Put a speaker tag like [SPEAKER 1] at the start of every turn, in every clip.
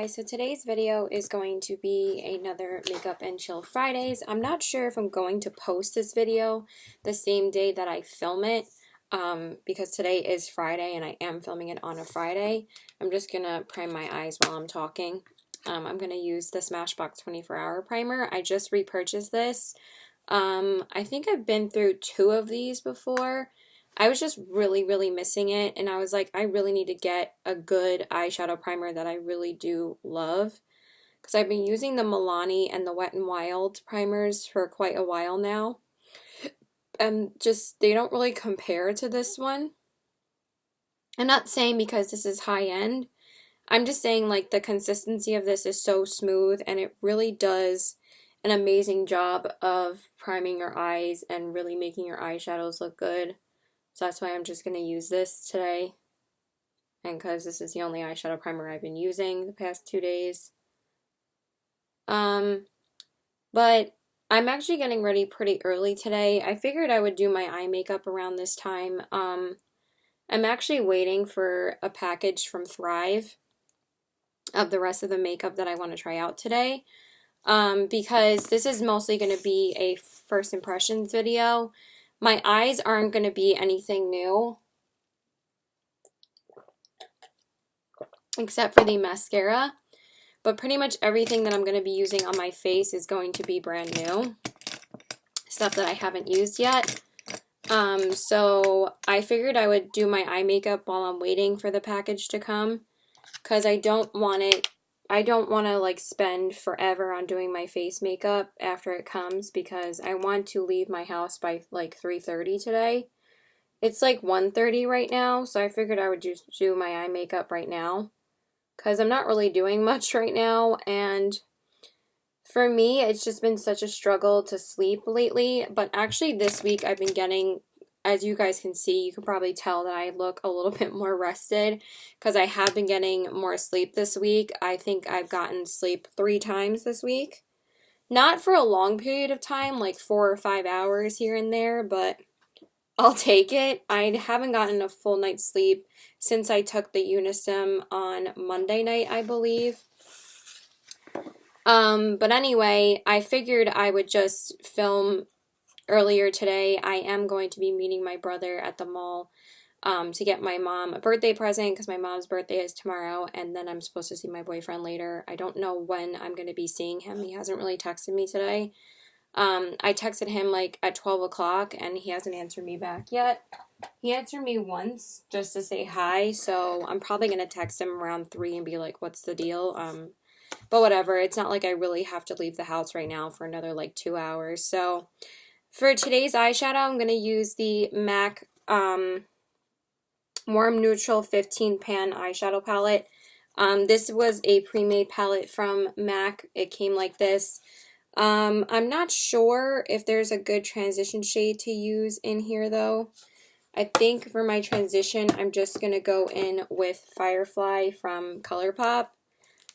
[SPEAKER 1] guys, so today's video is going to be another Makeup and Chill Fridays. I'm not sure if I'm going to post this video the same day that I film it, because today is Friday and I am filming it on a Friday. I'm just going to prime my eyes while I'm talking. I'm going to use the Smashbox 24-hour primer. I just repurchased this. I think I've been through 2 of these before. I was just really missing it, and I was like, I really need to get a good eyeshadow primer that I really do love, because I've been using the Milani and the Wet n Wild primers for quite a while now, and just they don't really compare to this one. I'm not saying because this is high-end, I'm just saying like the consistency of this is so smooth, and it really does an amazing job of priming your eyes and really making your eyeshadows look good. So that's why I'm just going to use this today, and because this is the only eyeshadow primer I've been using the past 2 days. But I'm actually getting ready pretty early today. I figured I would do my eye makeup around this time. I'm actually waiting for a package from Thrive of the rest of the makeup that I want to try out today, because this is mostly going to be a first impressions video. My eyes aren't going to be anything new, except for the mascara, but pretty much everything that I'm going to be using on my face is going to be brand new, stuff that I haven't used yet. So I figured I would do my eye makeup while I'm waiting for the package to come, because I don't want to like spend forever on doing my face makeup after it comes, because I want to leave my house by like 3:30 today. It's like 1:30 right now, so I figured I would just do my eye makeup right now, because I'm not really doing much right now, and for me, it's just been such a struggle to sleep lately. But actually this week I've been getting, as you guys can see, you can probably tell that I look a little bit more rested, because I have been getting more sleep this week. I think I've gotten sleep 3 times this week. Not for a long period of time, like 4 or 5 hours here and there, but I'll take it. I haven't gotten a full night's sleep since I took the Unisim on Monday night, I believe. But anyway, I figured I would just film earlier today. I am going to be meeting my brother at the mall to get my mom a birthday present, because my mom's birthday is tomorrow, and then I'm supposed to see my boyfriend later. I don't know when I'm going to be seeing him. He hasn't really texted me today. I texted him like at 12 o'clock, and he hasn't answered me back yet. He answered me once just to say hi, so I'm probably going to text him around 3 and be like, what's the deal? But whatever, it's not like I really have to leave the house right now for another like 2 hours. So for today's eyeshadow, I'm going to use the MAC Warm Neutral 15 Pan eyeshadow palette. This was a pre-made palette from MAC. It came like this. I'm not sure if there's a good transition shade to use in here though. I think for my transition, I'm just going to go in with Firefly from ColourPop.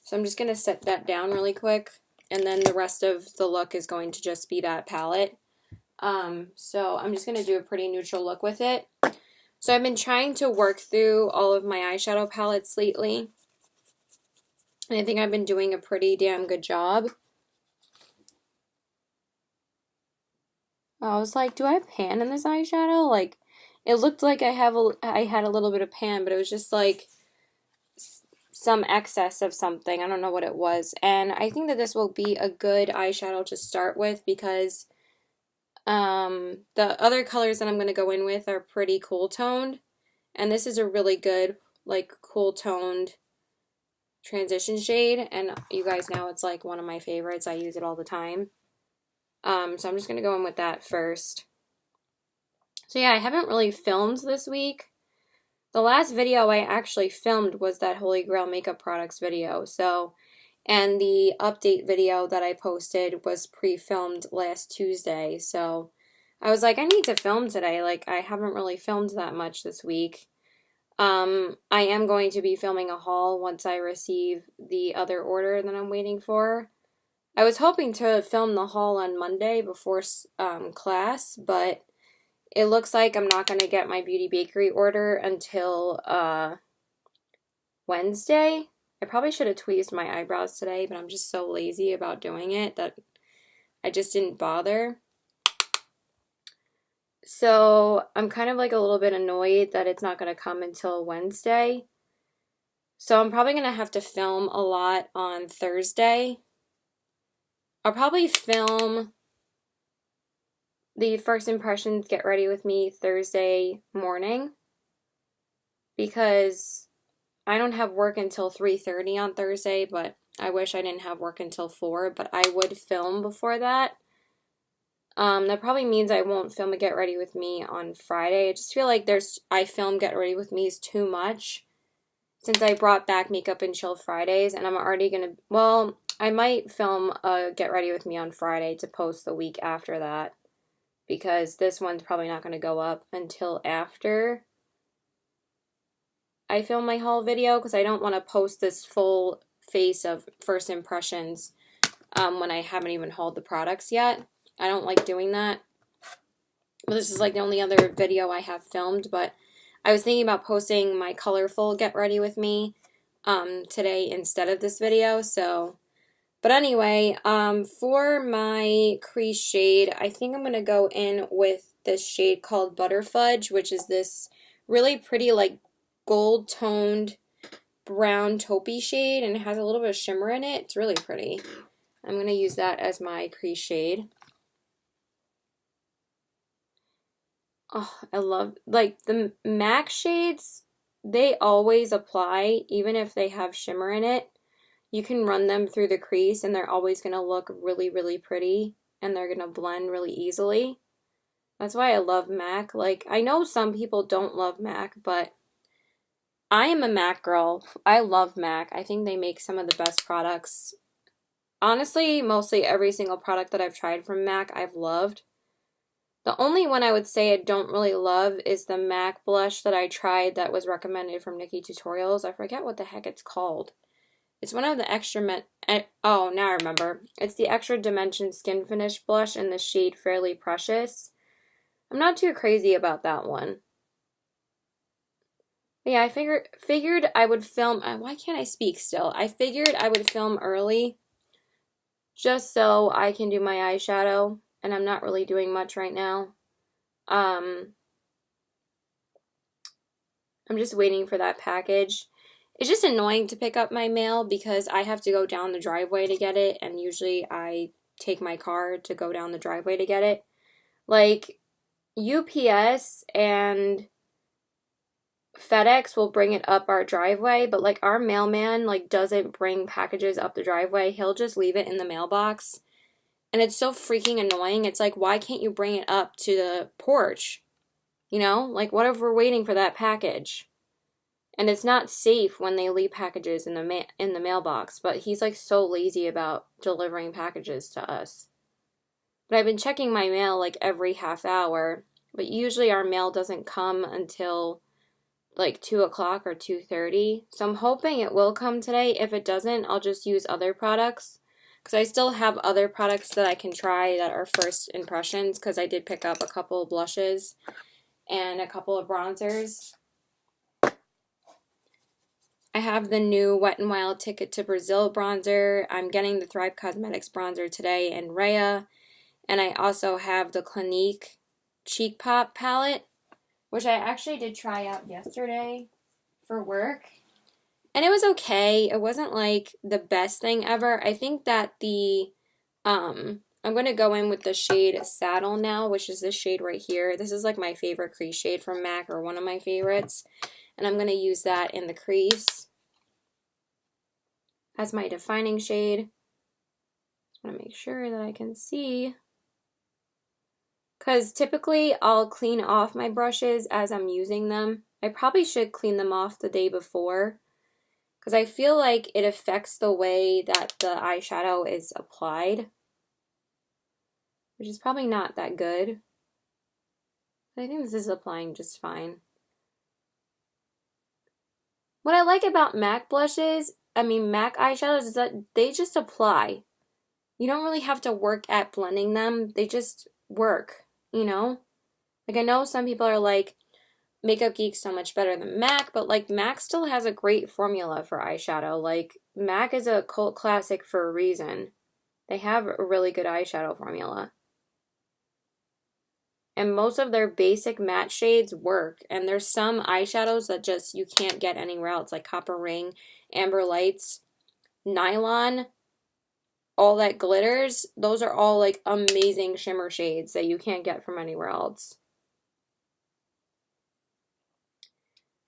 [SPEAKER 1] So I'm just going to set that down really quick, and then the rest of the look is going to just be that palette. So I'm just going to do a pretty neutral look with it. So I've been trying to work through all of my eyeshadow palettes lately, and I think I've been doing a pretty damn good job. I was like, do I have pan in this eyeshadow? Like, it looked like I had a little bit of pan, but it was just like some excess of something. I don't know what it was. And I think that this will be a good eyeshadow to start with, because the other colors that I'm going to go in with are pretty cool toned, and this is a really good like cool toned transition shade, and you guys know it's like one of my favorites. I use it all the time. So I'm just going to go in with that first. So yeah, I haven't really filmed this week. The last video I actually filmed was that Holy Grail makeup products video. So, and the update video that I posted was pre-filmed last Tuesday. So I was like, I need to film today. Like, I haven't really filmed that much this week. I am going to be filming a haul once I receive the other order that I'm waiting for. I was hoping to film the haul on Monday before class, but it looks like I'm not going to get my Beauty Bakery order until Wednesday. I probably should have tweezed my eyebrows today, but I'm just so lazy about doing it that I just didn't bother. So I'm kind of like a little bit annoyed that it's not going to come until Wednesday. So I'm probably going to have to film a lot on Thursday. I'll probably film the first impressions Get Ready With Me Thursday morning because I don't have work until 3:30 on Thursday, but I wish I didn't have work until 4, but I would film before that. That probably means I won't film a Get Ready With Me on Friday. I just feel like I film Get Ready With Me's too much since I brought back Makeup and Chill Fridays, and I'm already gonna, well, I might film a Get Ready With Me on Friday to post the week after that because this one's probably not gonna go up until after I film my haul video because I don't want to post this full face of first impressions when I haven't even hauled the products yet. I don't like doing that. Well, this is like the only other video I have filmed, but I was thinking about posting my colorful Get Ready With Me today instead of this video, so... But anyway, for my crease shade, I think I'm going to go in with this shade called Butter Fudge, which is this really pretty, like, gold-toned brown taupey shade, and it has a little bit of shimmer in it. It's really pretty. I'm going to use that as my crease shade. Oh, I love, like, the MAC shades, they always apply, even if they have shimmer in it. You can run them through the crease, and they're always going to look really, really pretty, and they're going to blend really easily. That's why I love MAC. Like, I know some people don't love MAC, but I am a MAC girl. I love MAC. I think they make some of the best products. Honestly, mostly every single product that I've tried from MAC, I've loved. The only one I would say I don't really love is the MAC blush that I tried that was recommended from NikkieTutorials. I forget what the heck it's called. It's one of the extra, oh, now I remember. It's the Extra Dimension Skin Finish Blush in the shade Fairly Precious. I'm not too crazy about that one. But yeah, I figured I would film, why can't I speak still? I figured I would film early just so I can do my eyeshadow, and I'm not really doing much right now. I'm just waiting for that package. It's just annoying to pick up my mail because I have to go down the driveway to get it, and usually I take my car to go down the driveway to get it. Like, UPS and FedEx will bring it up our driveway, but like our mailman like doesn't bring packages up the driveway. He'll just leave it in the mailbox. And it's so freaking annoying. It's like, why can't you bring it up to the porch? You know? Like, what if we're waiting for that package? And it's not safe when they leave packages in the mailbox, but he's like so lazy about delivering packages to us. But I've been checking my mail like every half hour, but usually our mail doesn't come until like 2 o'clock or 2:30. So I'm hoping it will come today. If it doesn't, I'll just use other products. Because I still have other products that I can try that are first impressions. Because I did pick up a couple of blushes and a couple of bronzers. I have the new Wet n Wild Ticket to Brazil bronzer. I'm getting the Thrive Cosmetics bronzer today in Rhea. And I also have the Clinique Cheek Pop palette, which I actually did try out yesterday for work. And it was okay. It wasn't like the best thing ever. I think that I'm going to go in with the shade Saddle now, which is this shade right here. This is like my favorite crease shade from MAC, or one of my favorites. And I'm going to use that in the crease as my defining shade. I want to make sure that I can see. Because typically I'll clean off my brushes as I'm using them. I probably should clean them off the day before, because I feel like it affects the way that the eyeshadow is applied, which is probably not that good. But I think this is applying just fine. What I like about MAC MAC eyeshadows, is that they just apply. You don't really have to work at blending them. They just work, you know? Like, I know some people are like, Makeup Geek's so much better than MAC, but like MAC still has a great formula for eyeshadow. Like MAC is a cult classic for a reason. They have a really good eyeshadow formula. And most of their basic matte shades work. And there's some eyeshadows that just you can't get anywhere else, like Copper Ring, Amber Lights, Nylon, all that glitters. Those are all like amazing shimmer shades that you can't get from anywhere else.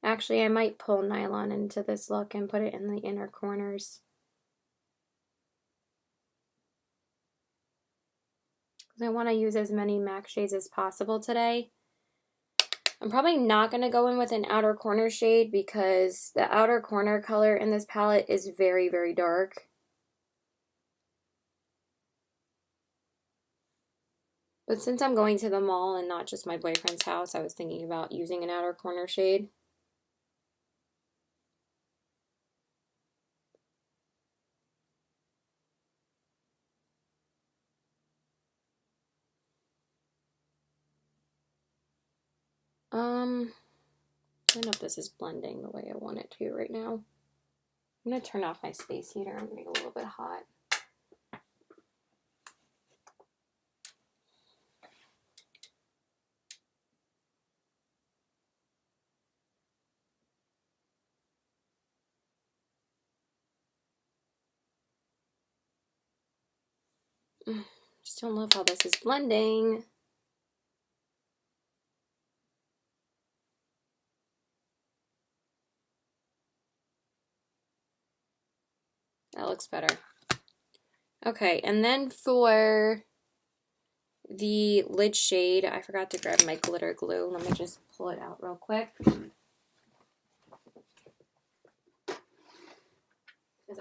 [SPEAKER 1] Actually, I might pull Nylon into this look and put it in the inner corners. I want to use as many MAC shades as possible today. I'm probably not going to go in with an outer corner shade because the outer corner color in this palette is very, very dark. But since I'm going to the mall and not just my boyfriend's house, I was thinking about using an outer corner shade. I don't know if this is blending the way I want it to right now. I'm going to turn off my space heater. I'm getting a little bit hot. Just don't love how this is blending. That looks better. Okay, and then for the lid shade, I forgot to grab my glitter glue. Let me just pull it out real quick. Because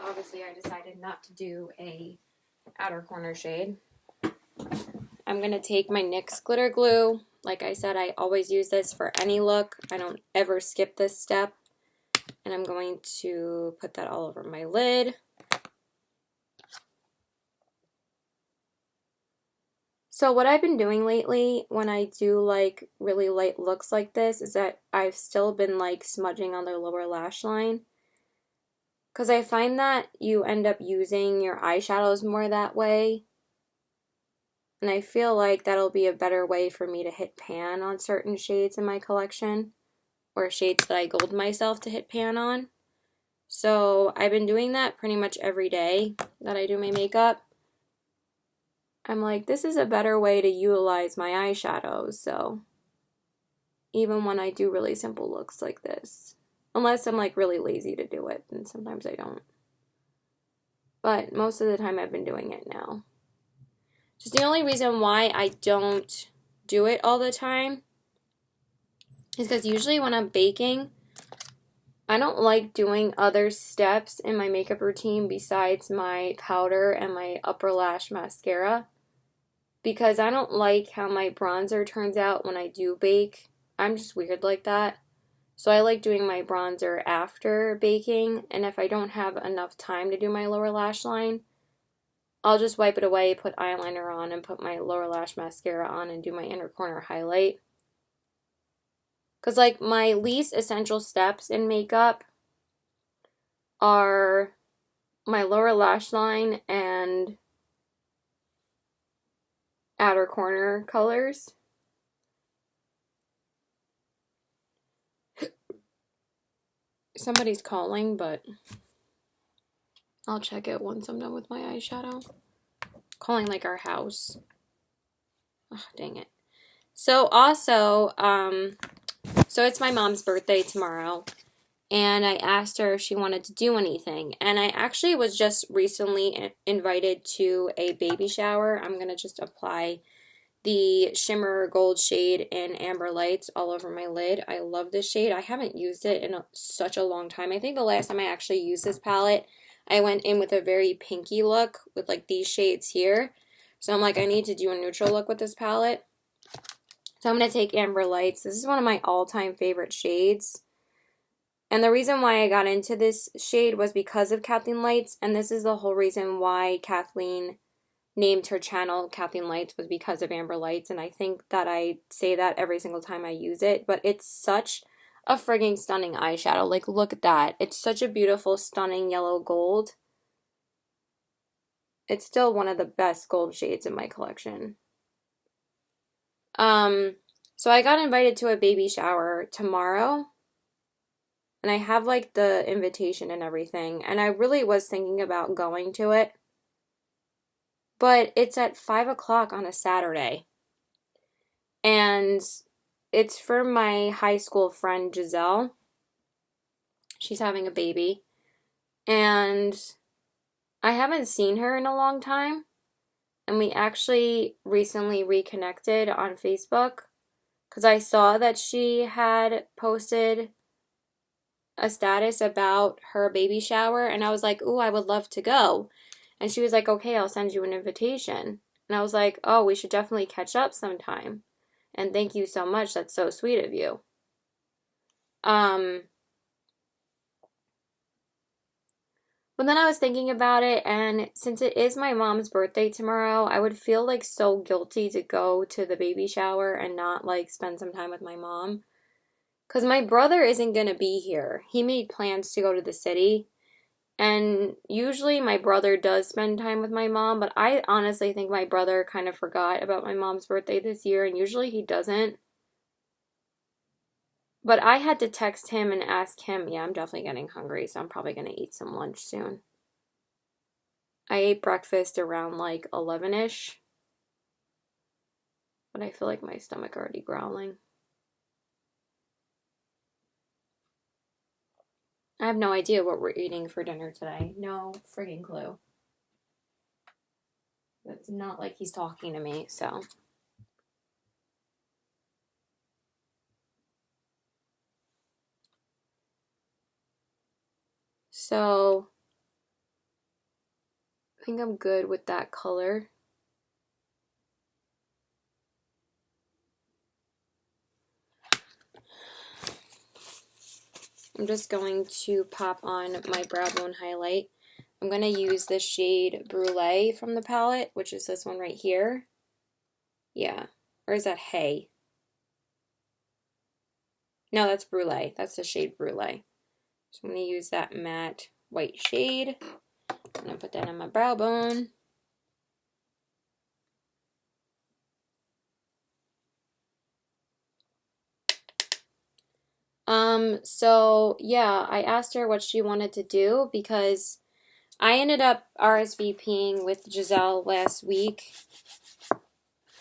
[SPEAKER 1] obviously I decided not to do a outer corner shade. I'm going to take my NYX glitter glue. Like I said, I always use this for any look. I don't ever skip this step. And I'm going to put that all over my lid. So what I've been doing lately when I do like really light looks like this is that I've still been like smudging on the lower lash line. Because I find that you end up using your eyeshadows more that way. And I feel like that'll be a better way for me to hit pan on certain shades in my collection. Or shades that I gold myself to hit pan on. So I've been doing that pretty much every day that I do my makeup. I'm like, this is a better way to utilize my eyeshadows. So even when I do really simple looks like this. Unless I'm like really lazy to do it, and sometimes I don't. But most of the time I've been doing it now. Just the only reason why I don't do it all the time is because usually when I'm baking, I don't like doing other steps in my makeup routine besides my powder and my upper lash mascara. Because I don't like how my bronzer turns out when I do bake. I'm just weird like that. So I like doing my bronzer after baking, and if I don't have enough time to do my lower lash line, I'll just wipe it away, put eyeliner on, and put my lower lash mascara on and do my inner corner highlight. Because like my least essential steps in makeup are my lower lash line and outer corner colors. Somebody's calling, but I'll check it once I'm done with my eyeshadow. Calling like our house. Oh, dang it. So also, so it's my mom's birthday tomorrow, and I asked her if she wanted to do anything, and I actually was just recently invited to a baby shower. I'm going to just apply the shimmer gold shade in Amber Lights all over my lid. I love this shade. I haven't used it in such a long time. I think the last time I actually used this palette, I went in with a very pinky look with like these shades here. So I'm like, I need to do a neutral look with this palette. So I'm going to take Amber Lights. This is one of my all-time favorite shades. And the reason why I got into this shade was because of Kathleen Lights. And this is the whole reason why Kathleen named her channel Kathleen Lights was because of Amber Lights, and I think that I say that every single time I use it, but it's such a frigging stunning eyeshadow. Like, look at that. It's such a beautiful, stunning yellow gold. It's still one of the best gold shades in my collection. So I got invited to a baby shower tomorrow, and I have like the invitation and everything, and I really was thinking about going to it, but it's at 5 o'clock on a Saturday, and it's for my high school friend Giselle. She's having a baby, and I haven't seen her in a long time, and we actually recently reconnected on Facebook because I saw that she had posted a status about her baby shower, and I was like, ooh, I would love to go. And she was like, okay, I'll send you an invitation. And I was like, oh, we should definitely catch up sometime. And thank you so much. That's so sweet of you. But then I was thinking about it, and since it is my mom's birthday tomorrow, I would feel like so guilty to go to the baby shower and not like spend some time with my mom. Because my brother isn't going to be here. He made plans to go to the city. And usually my brother does spend time with my mom, but I honestly think my brother kind of forgot about my mom's birthday this year, and usually he doesn't. But I had to text him and ask him, yeah, I'm definitely getting hungry, so I'm probably going to eat some lunch soon. I ate breakfast around like 11-ish, but I feel like my stomach already growling. I have no idea what we're eating for dinner today. No friggin' clue. It's not like he's talking to me, so. So, I think I'm good with that color. I'm just going to pop on my brow bone highlight. I'm going to use the shade Brulee from the palette, which is this one right here. Yeah. Or is that Hay? No, that's Brulee. That's the shade Brulee. So I'm going to use that matte white shade. I'm going to put that on my brow bone. So yeah, I asked her what she wanted to do because I ended up RSVPing with Giselle last week.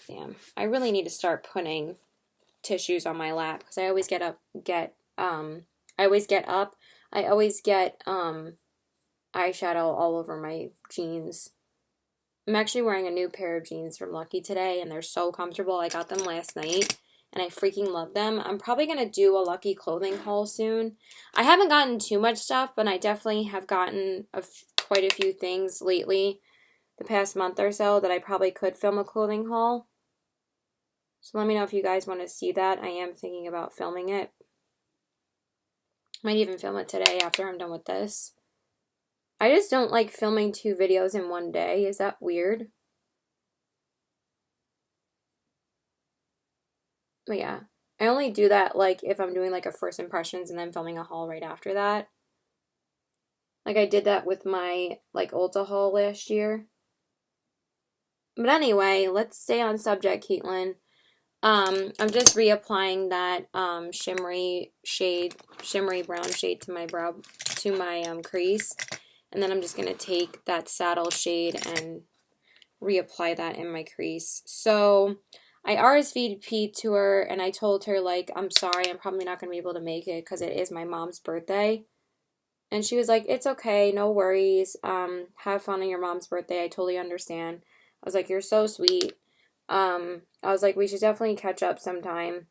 [SPEAKER 1] Damn, I really need to start putting tissues on my lap because I always I always get up. I always get eyeshadow all over my jeans. I'm actually wearing a new pair of jeans from Lucky today, and they're so comfortable. I got them last night, and I freaking love them. I'm probably going to do a Lucky clothing haul soon. I haven't gotten too much stuff, but I definitely have gotten quite a few things lately, the past month or so, that I probably could film a clothing haul. So let me know if you guys want to see that. I am thinking about filming it. Might even film it today after I'm done with this. I just don't like filming 2 videos in one day. Is that weird? But yeah, I only do that like if I'm doing like a first impressions and then filming a haul right after that. Like I did that with my like Ulta haul last year. But anyway, let's stay on subject, Caitlin. I'm just reapplying that shimmery brown shade to my brow, to my crease. And then I'm just going to take that saddle shade and reapply that in my crease. So I RSVP'd to her and I told her, like, I'm sorry, I'm probably not going to be able to make it because it is my mom's birthday. And she was like, it's okay, no worries. Have fun on your mom's birthday. I totally understand. I was like, you're so sweet. I was like, we should definitely catch up sometime.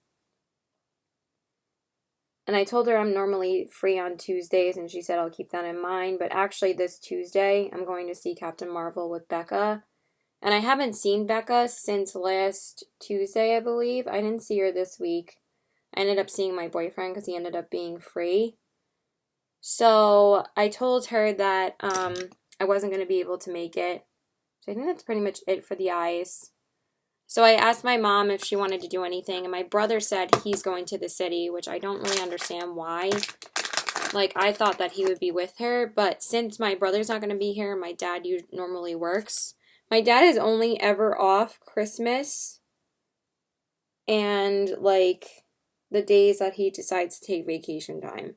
[SPEAKER 1] And I told her I'm normally free on Tuesdays, and she said I'll keep that in mind. But actually, this Tuesday, I'm going to see Captain Marvel with Becca. And I haven't seen Becca since last Tuesday, I believe. I didn't see her this week. I ended up seeing my boyfriend because he ended up being free. So I told her that I wasn't going to be able to make it So I think that's pretty much it for the eyes. So I asked my mom if she wanted to do anything, and my brother said he's going to the city, which I don't really understand why. Like, I thought that he would be with her, but since my brother's not going to be here, my dad normally works. My dad is only ever off Christmas and, like, the days that he decides to take vacation time.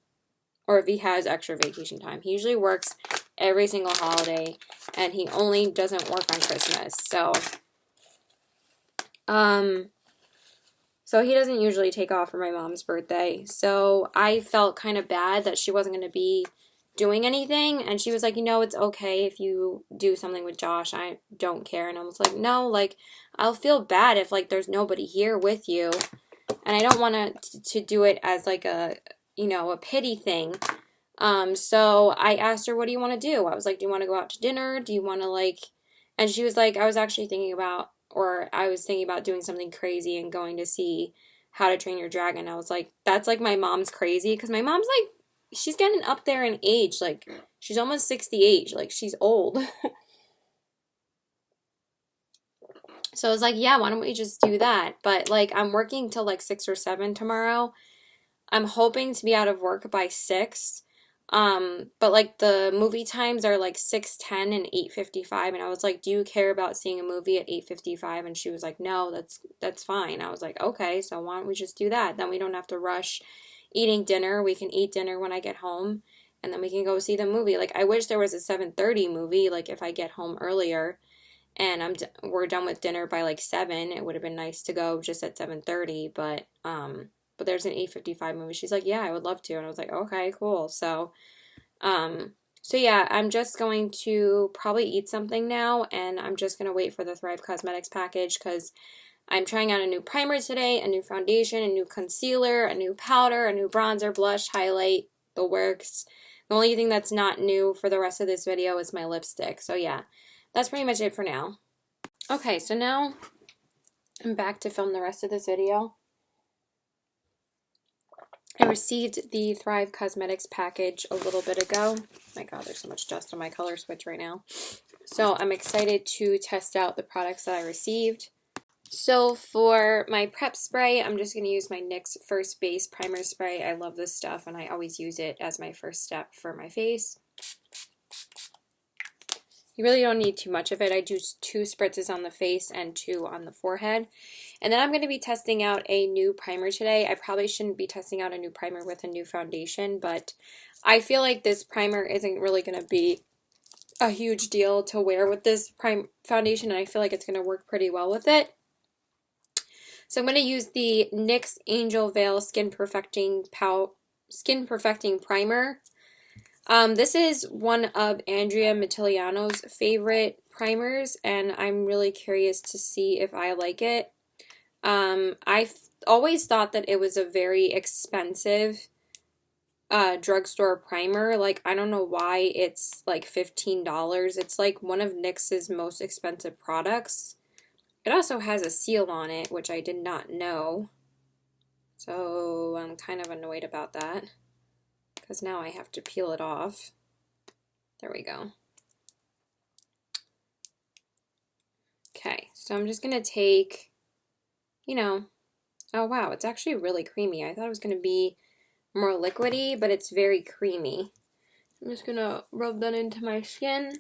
[SPEAKER 1] Or if he has extra vacation time. He usually works every single holiday, and he only doesn't work on Christmas. So he doesn't usually take off for my mom's birthday. So I felt kind of bad that she wasn't going to be doing anything. And she was like, it's okay if you do something with Josh. I don't care. And I was like, no, like, I'll feel bad if, like, there's nobody here with you. And I don't want to do it as, like, a pity thing. So I asked her, what do you want to do? I was like, do you want to go out to dinner? Do you want to, like, and she was like, I was thinking about doing something crazy and going to see How to Train Your Dragon. I was like, that's like my mom's crazy, because my mom's like, she's getting up there in age. Like, she's almost 68. Like, she's old. So I was like, yeah, why don't we just do that? But, like, I'm working till, like, 6 or 7 tomorrow. I'm hoping to be out of work by 6. But, like, the movie times are, like, 6:10 and 8:55, and I was like, do you care about seeing a movie at 8:55? And she was like, no, that's fine. I was like, okay, so why don't we just do that? Then we don't have to rush eating dinner. We can eat dinner when I get home, and then we can go see the movie. Like, I wish there was a 7:30 movie, like, if I get home earlier, and we're done with dinner by, like, 7, it would have been nice to go just at 7:30, but there's an 8:55 movie. She's like, yeah, I would love to. And I was like, okay, cool. So yeah, I'm just going to probably eat something now, and I'm just going to wait for the Thrive Causemetics package, because I'm trying out a new primer today, a new foundation, a new concealer, a new powder, a new bronzer, blush, highlight, the works. The only thing that's not new for the rest of this video is my lipstick. So yeah, that's pretty much it for now. Okay, so now I'm back to film the rest of this video. I received the Thrive Causemetics package a little bit ago. Oh my god, there's so much dust on my color switch right now. So I'm excited to test out the products that I received. So for my prep spray, I'm just going to use my NYX First Base Primer Spray. I love this stuff, and I always use it as my first step for my face. You really don't need too much of it. I do 2 spritzes on the face and 2 on the forehead. And then I'm going to be testing out a new primer today. I probably shouldn't be testing out a new primer with a new foundation, but I feel like this primer isn't really going to be a huge deal to wear with this foundation, and I feel like it's going to work pretty well with it. So I'm going to use the NYX Angel Veil Skin Perfecting Primer. This is one of Andrea Mitigliano's favorite primers, and I'm really curious to see if I like it. I've always thought that it was a very expensive drugstore primer. Like, I don't know why it's like $15. It's like one of NYX's most expensive products. It also has a seal on it, which I did not know. So I'm kind of annoyed about that, because now I have to peel it off. There we go. Okay, so I'm just going to take, oh wow, it's actually really creamy. I thought it was going to be more liquidy, but it's very creamy. I'm just going to rub that into my skin.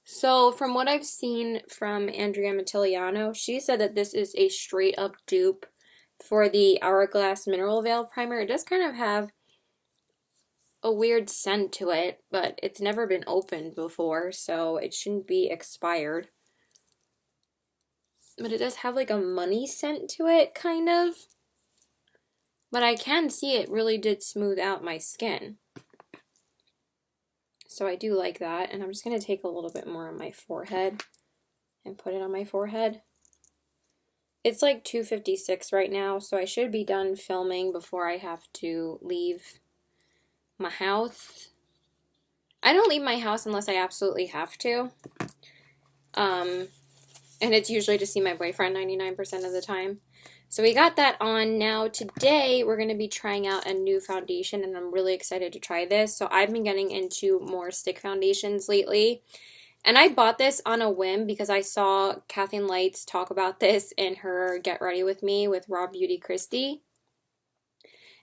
[SPEAKER 1] So from what I've seen from Andrea Mitigliano, she said that this is a straight up dupe for the Hourglass Mineral Veil Primer. It does kind of have a weird scent to it, but it's never been opened before, so it shouldn't be expired. But it does have like a money scent to it, kind of. But I can see it really did smooth out my skin. So I do like that, and I'm just going to take a little bit more on my forehead and put it on my forehead. It's like 2:56 right now, so I should be done filming before I have to leave my house. I don't leave my house unless I absolutely have to. And it's usually to see my boyfriend 99% of the time. So we got that on. Now today we're going to be trying out a new foundation, and I'm really excited to try this. So I've been getting into more stick foundations lately, And I bought this on a whim because I saw Kathleen Lights talk about this in her Get Ready With Me with Raw Beauty Kristi.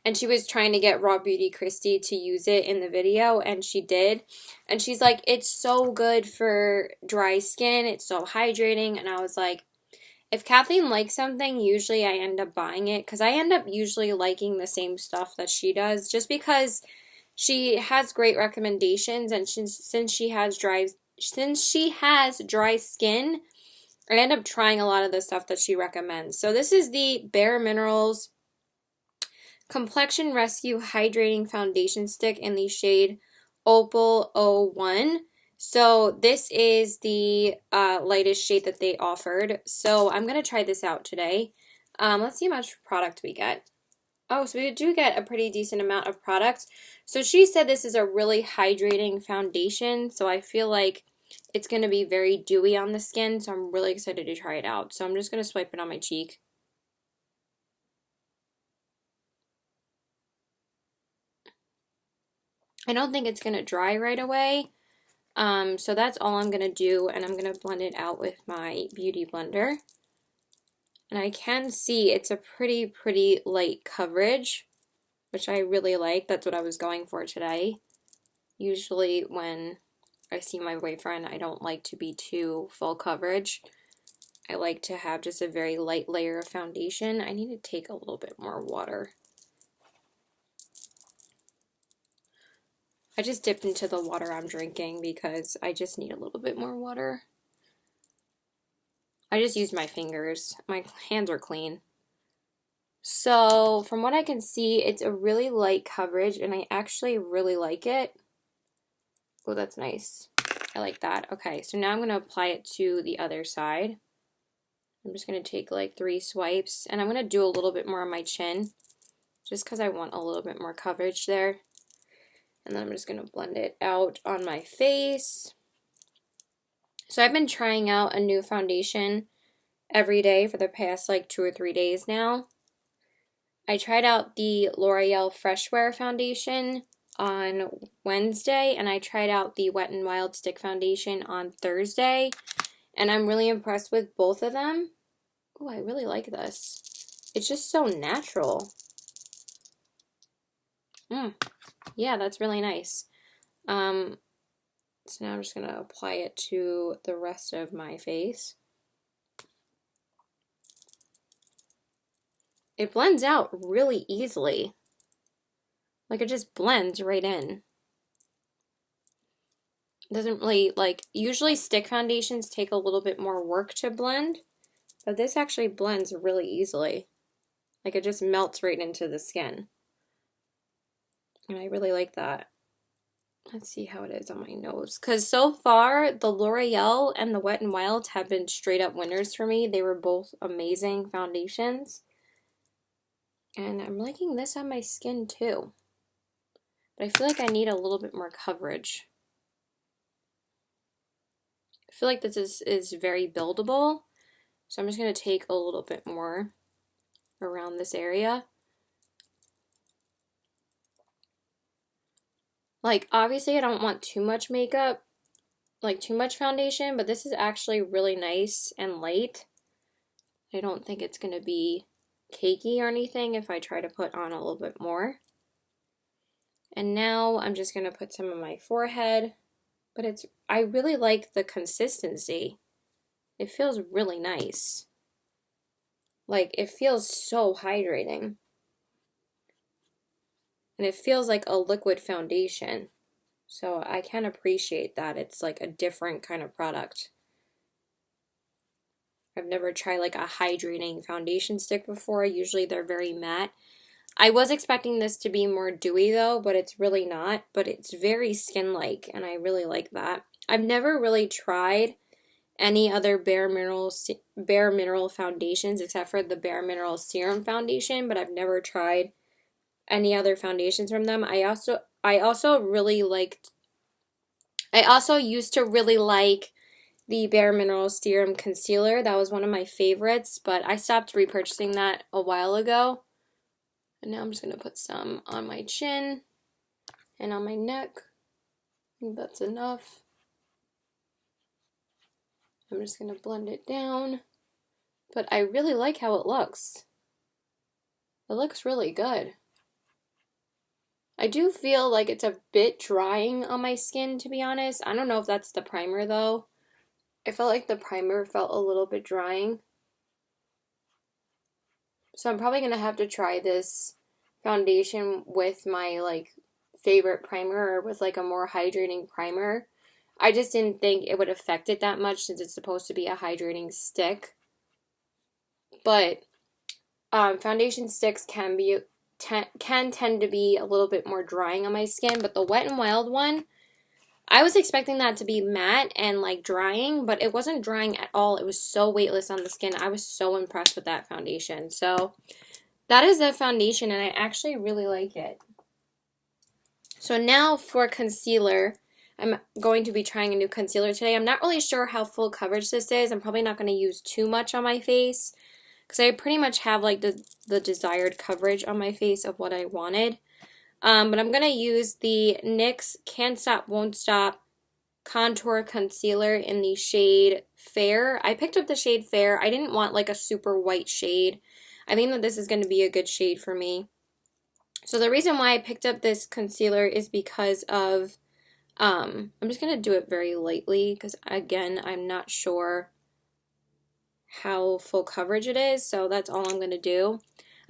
[SPEAKER 1] And she was trying to get Raw Beauty Kristi to use it in the video, and she did. And she's like, it's so good for dry skin. It's so hydrating. And I was like, if Kathleen likes something, usually I end up buying it because I end up usually liking the same stuff that she does just because she has great recommendations, and since she has dry skin, I end up trying a lot of the stuff that she recommends. So this is the Bare Minerals Complexion Rescue Hydrating Foundation Stick in the shade Opal 01. So this is the lightest shade that they offered. So I'm going to try this out today. Let's see how much product we get. Oh, so we do get a pretty decent amount of product. So she said this is a really hydrating foundation. So I feel like it's going to be very dewy on the skin. So I'm really excited to try it out. So I'm just going to swipe it on my cheek. I don't think it's going to dry right away. So that's all I'm going to do, and I'm going to blend it out with my Beauty Blender. And I can see it's a pretty light coverage, which I really like. That's what I was going for today. Usually when I see my boyfriend, I don't like to be too full coverage. I like to have just a very light layer of foundation. I need to take a little bit more water. I just dipped into the water I'm drinking because I just need a little bit more water. I just used my fingers. My hands are clean. So from what I can see, it's a really light coverage, and I actually really like it. Oh, that's nice. I like that. Okay, so now I'm going to apply it to the other side. I'm just going to take like 3 swipes, and I'm going to do a little bit more on my chin, just because I want a little bit more coverage there. And then I'm just going to blend it out on my face. So I've been trying out a new foundation every day for the past like 2 or 3 days now. I tried out the L'Oreal Fresh Wear foundation on Wednesday, and I tried out the Wet n Wild Stick foundation on Thursday, and I'm really impressed with both of them. Oh, I really like this. It's just so natural. Yeah, that's really nice. So now I'm just going to apply it to the rest of my face. It blends out really easily. Like, it just blends right in. It doesn't really, like, usually stick foundations take a little bit more work to blend, but this actually blends really easily. Like, it just melts right into the skin. And I really like that. Let's see how it is on my nose. Because so far, the L'Oreal and the Wet n Wild have been straight up winners for me. They were both amazing foundations. And I'm liking this on my skin too. But I feel like I need a little bit more coverage. I feel like this is very buildable. So I'm just going to take a little bit more around this area. Like, obviously I don't want too much makeup, like too much foundation, but this is actually really nice and light. I don't think it's going to be cakey or anything if I try to put on a little bit more. And now I'm just going to put some on my forehead, but I really like the consistency. It feels really nice. Like, it feels so hydrating. And it feels like a liquid foundation. So I can appreciate that. It's like a different kind of product. I've never tried like a hydrating foundation stick before. Usually they're very matte. I was expecting this to be more dewy though, but it's really not. But it's very skin-like, and I really like that. I've never really tried any other Bare Mineral foundations except for the Bare Mineral Serum foundation, but I've never tried any other foundations from them. I also used to really like the Bare Minerals Serum Concealer. That was one of my favorites, but I stopped repurchasing that a while ago. And now I'm just going to put some on my chin and on my neck. I think that's enough. I'm just going to blend it down. But I really like how it looks. It looks really good. I do feel like it's a bit drying on my skin, to be honest. I don't know if that's the primer, though. I felt like the primer felt a little bit drying. So I'm probably going to have to try this foundation with my, like, favorite primer or with, like, a more hydrating primer. I just didn't think it would affect it that much since it's supposed to be a hydrating stick. But foundation sticks can tend to be a little bit more drying on my skin, but the Wet n Wild one, I was expecting that to be matte and like drying, but it wasn't drying at all. It was so weightless on the skin. I was so impressed with that foundation. So that is the foundation, and I actually really like it. So now for concealer, I'm going to be trying a new concealer today. I'm not really sure how full coverage this is. I'm probably not going to use too much on my face because I pretty much have like the desired coverage on my face of what I wanted. But I'm going to use the NYX Can't Stop Won't Stop Contour Concealer in the shade Fair. I picked up the shade Fair. I didn't want like a super white shade. I think that this is going to be a good shade for me. So the reason why I picked up this concealer is because of, I'm just going to do it very lightly because again, I'm not sure how full coverage it is, so that's all I'm going to do.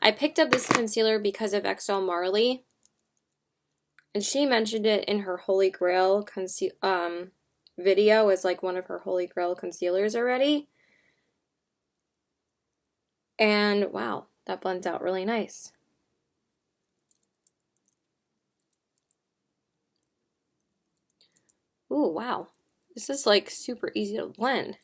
[SPEAKER 1] I picked up this concealer because of XO Marley, and she mentioned it in her Holy Grail video as like one of her Holy Grail concealers already. And wow, that blends out really nice. Ooh, wow. This is like super easy to blend.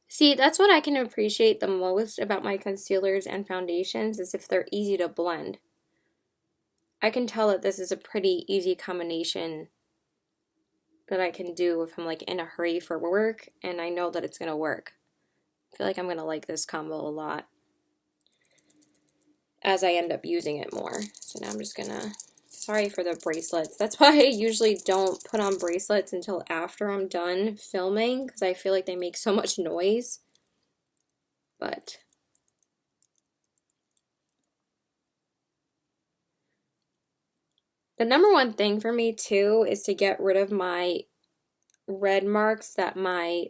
[SPEAKER 1] See, that's what I can appreciate the most about my concealers and foundations is if they're easy to blend. I can tell that this is a pretty easy combination that I can do if I'm like in a hurry for work and I know that it's going to work. I feel like I'm going to like this combo a lot as I end up using it more. So now I'm just going to, sorry for the bracelets. That's why I usually don't put on bracelets until after I'm done filming because I feel like they make so much noise. But the number one thing for me too is to get rid of my red marks that my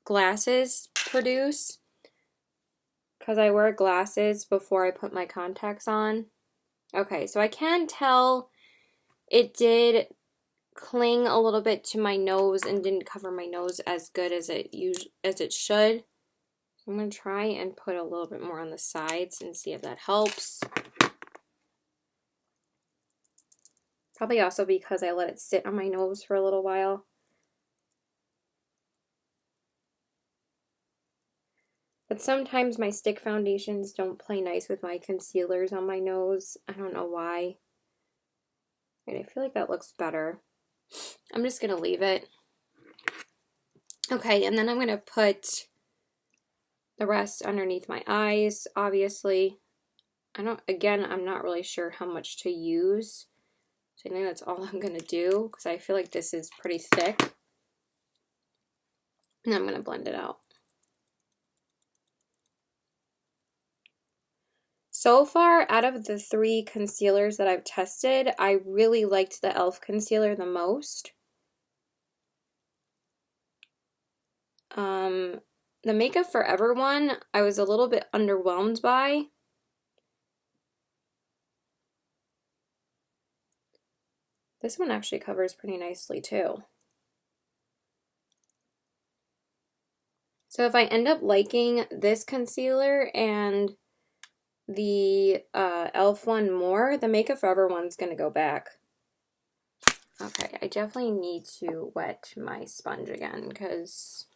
[SPEAKER 1] glasses produce because I wear glasses before I put my contacts on. Okay, so I can tell it did cling a little bit to my nose and didn't cover my nose as good as it should. I'm going to try and put a little bit more on the sides and see if that helps. Probably also because I let it sit on my nose for a little while. But sometimes my stick foundations don't play nice with my concealers on my nose. I don't know why. And I feel like that looks better. I'm just going to leave it. Okay, and then I'm going to put the rest underneath my eyes, obviously. I'm not really sure how much to use. So I think that's all I'm going to do because I feel like this is pretty thick. And I'm going to blend it out. So far, out of the 3 concealers that I've tested, I really liked the e.l.f. concealer the most. The Makeup Forever one, I was a little bit underwhelmed by. This one actually covers pretty nicely too. So if I end up liking this concealer and the e.l.f. one more, the Makeup Forever one's gonna go back. Okay, I definitely need to wet my sponge again because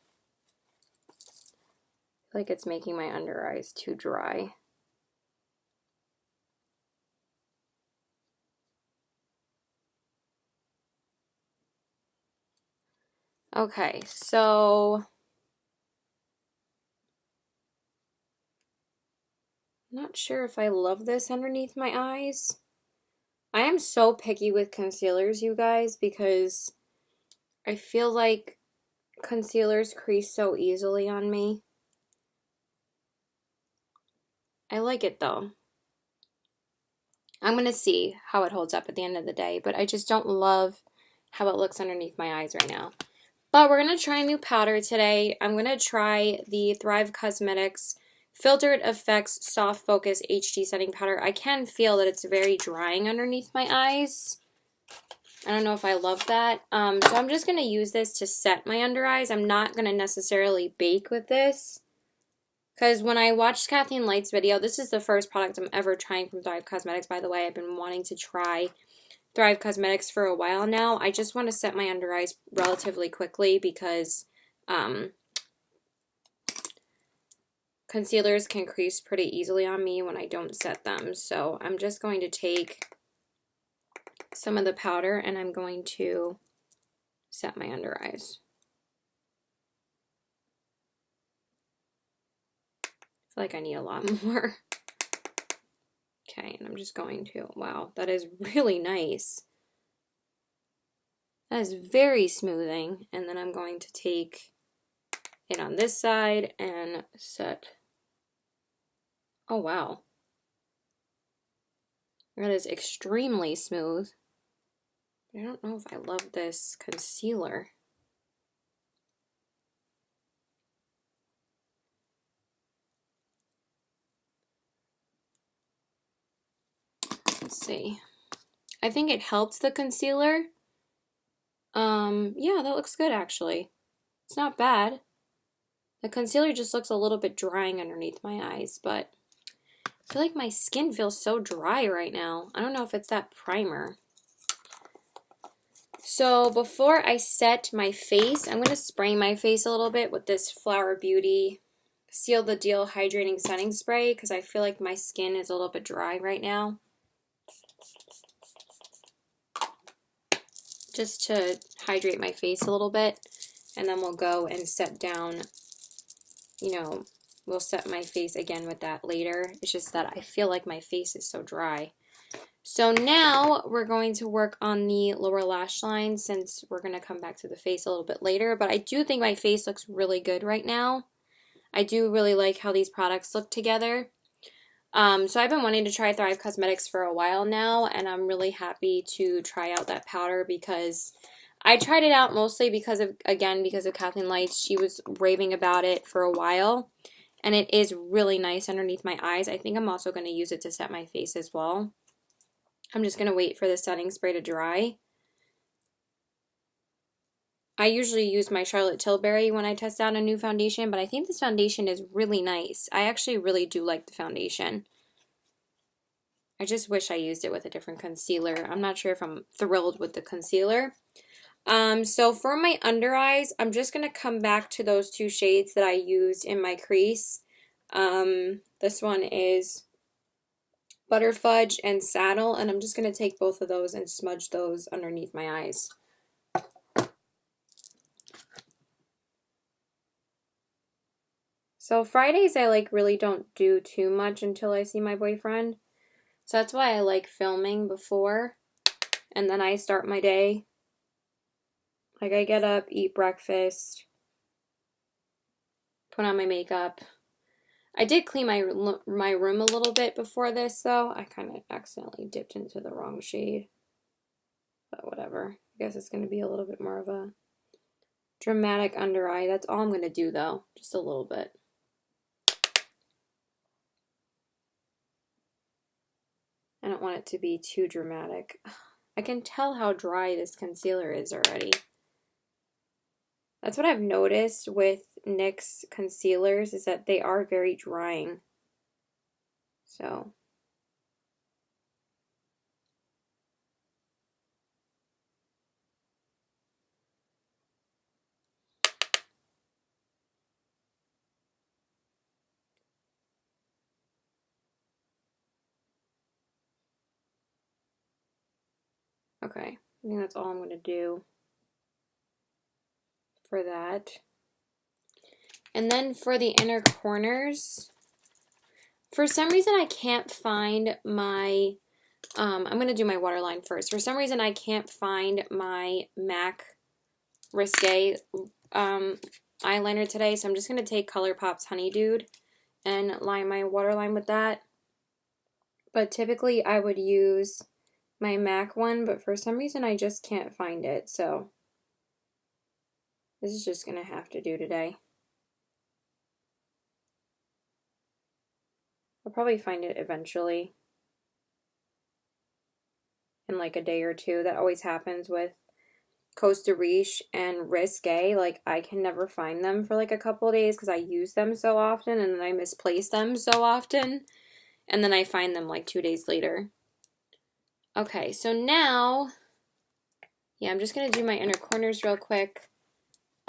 [SPEAKER 1] I feel like it's making my under eyes too dry. Okay, so I'm not sure if I love this underneath my eyes. I am so picky with concealers, you guys, because I feel like concealers crease so easily on me. I like it though. I'm going to see how it holds up at the end of the day, but I just don't love how it looks underneath my eyes right now. But we're going to try a new powder today. I'm going to try the Thrive Causemetics Filtered Effects Soft Focus HD Setting Powder. I can feel that it's very drying underneath my eyes. I don't know if I love that. So I'm just going to use this to set my under eyes. I'm not going to necessarily bake with this. Because when I watched Kathleen Light's video, this is the first product I'm ever trying from Thrive Causemetics, by the way. I've been wanting to try Thrive Causemetics for a while now. I just want to set my under eyes relatively quickly because concealers can crease pretty easily on me when I don't set them. So I'm just going to take some of the powder and I'm going to set my under eyes. I feel like I need a lot more. Okay, and I'm just going to, wow, that is really nice. That is very smoothing. And then I'm going to take it on this side and set. Oh, wow. That is extremely smooth. I don't know if I love this concealer. Let's see. I think it helps the concealer. Yeah, that looks good actually. It's not bad. The concealer just looks a little bit drying underneath my eyes, but I feel like my skin feels so dry right now. I don't know if it's that primer. So before I set my face, I'm going to spray my face a little bit with this Flower Beauty Seal the Deal Hydrating Setting Spray because I feel like my skin is a little bit dry right now. Just to hydrate my face a little bit, and then we'll go and set down, you know, we'll set my face again with that later. It's just that I feel like my face is so dry. So now we're going to work on the lower lash line since we're going to come back to the face a little bit later, but I do think my face looks really good right now. I do really like how these products look together. So I've been wanting to try Thrive Causemetics for a while now, and I'm really happy to try out that powder because I tried it out mostly because of Kathleen Lights. She was raving about it for a while, and it is really nice underneath my eyes. I think I'm also going to use it to set my face as well. I'm just going to wait for the setting spray to dry. I usually use my Charlotte Tilbury when I test out a new foundation, but I think this foundation is really nice. I actually really do like the foundation. I just wish I used it with a different concealer. I'm not sure if I'm thrilled with the concealer. So for my under eyes, I'm just going to come back to those two shades that I used in my crease. This one is Butterfudge and Saddle, and I'm just going to take both of those and smudge those underneath my eyes. So Fridays I really don't do too much until I see my boyfriend. So that's why I like filming before, and then I start my day. Like I get up, eat breakfast, put on my makeup. I did clean my room a little bit before this though. I kind of accidentally dipped into the wrong shade. But whatever. I guess it's going to be a little bit more of a dramatic under eye. That's all I'm going to do though. Just a little bit. I don't want it to be too dramatic. I can tell how dry this concealer is already. That's what I've noticed with NYX concealers is that they are very drying. So. Okay, I think that's all I'm going to do for that. And then for the inner corners, for some reason I can't find my, I'm going to do my waterline first. For some reason I can't find my MAC Risque eyeliner today, so I'm just going to take ColourPop's Honey Dude and line my waterline with that. But typically I would use my MAC one, but for some reason I just can't find it, so this is just going to have to do today. I'll probably find it eventually in like a day or two. That always happens with Costa Riche and Risque. Like, I can never find them for like a couple days because I use them so often and then I misplace them so often. And then I find them like 2 days later. Okay, so now, yeah, I'm just going to do my inner corners real quick.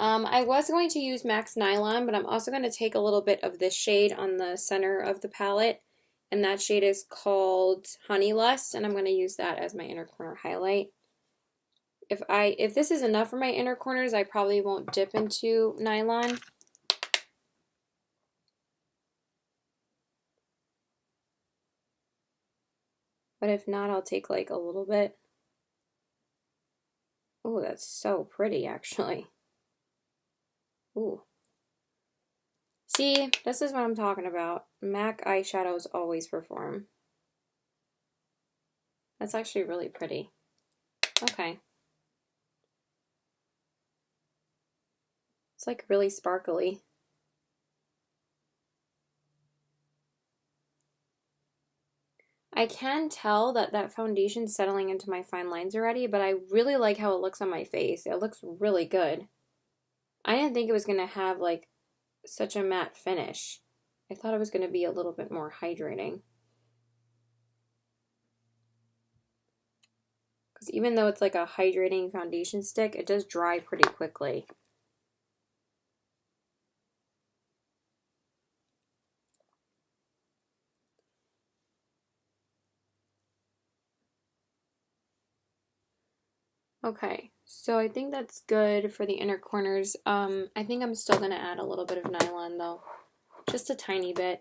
[SPEAKER 1] I was going to use Max Nylon, but I'm also going to take a little bit of this shade on the center of the palette, and that shade is called Honey Lust, and I'm going to use that as my inner corner highlight. If this is enough for my inner corners, I probably won't dip into nylon. But if not, I'll take like a little bit. Oh, that's so pretty, actually. Ooh. See, this is what I'm talking about. MAC eyeshadows always perform. That's actually really pretty. Okay. It's like really sparkly. I can tell that that foundation's settling into my fine lines already, but I really like how it looks on my face. It looks really good. I didn't think it was going to have like such a matte finish. I thought it was going to be a little bit more hydrating. Because even though it's like a hydrating foundation stick, it does dry pretty quickly. Okay, so I think that's good for the inner corners. I think I'm still going to add a little bit of nylon though. Just a tiny bit.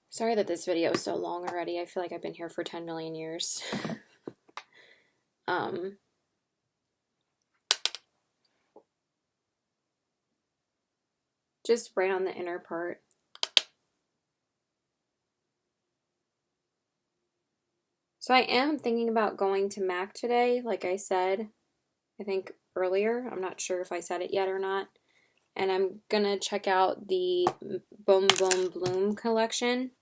[SPEAKER 1] Sorry that this video is so long already. I feel like I've been here for 10 million years. Just right on the inner part. So I am thinking about going to MAC today, like I said, I think earlier. I'm not sure if I said it yet or not. And I'm gonna check out the Boom Boom Bloom collection,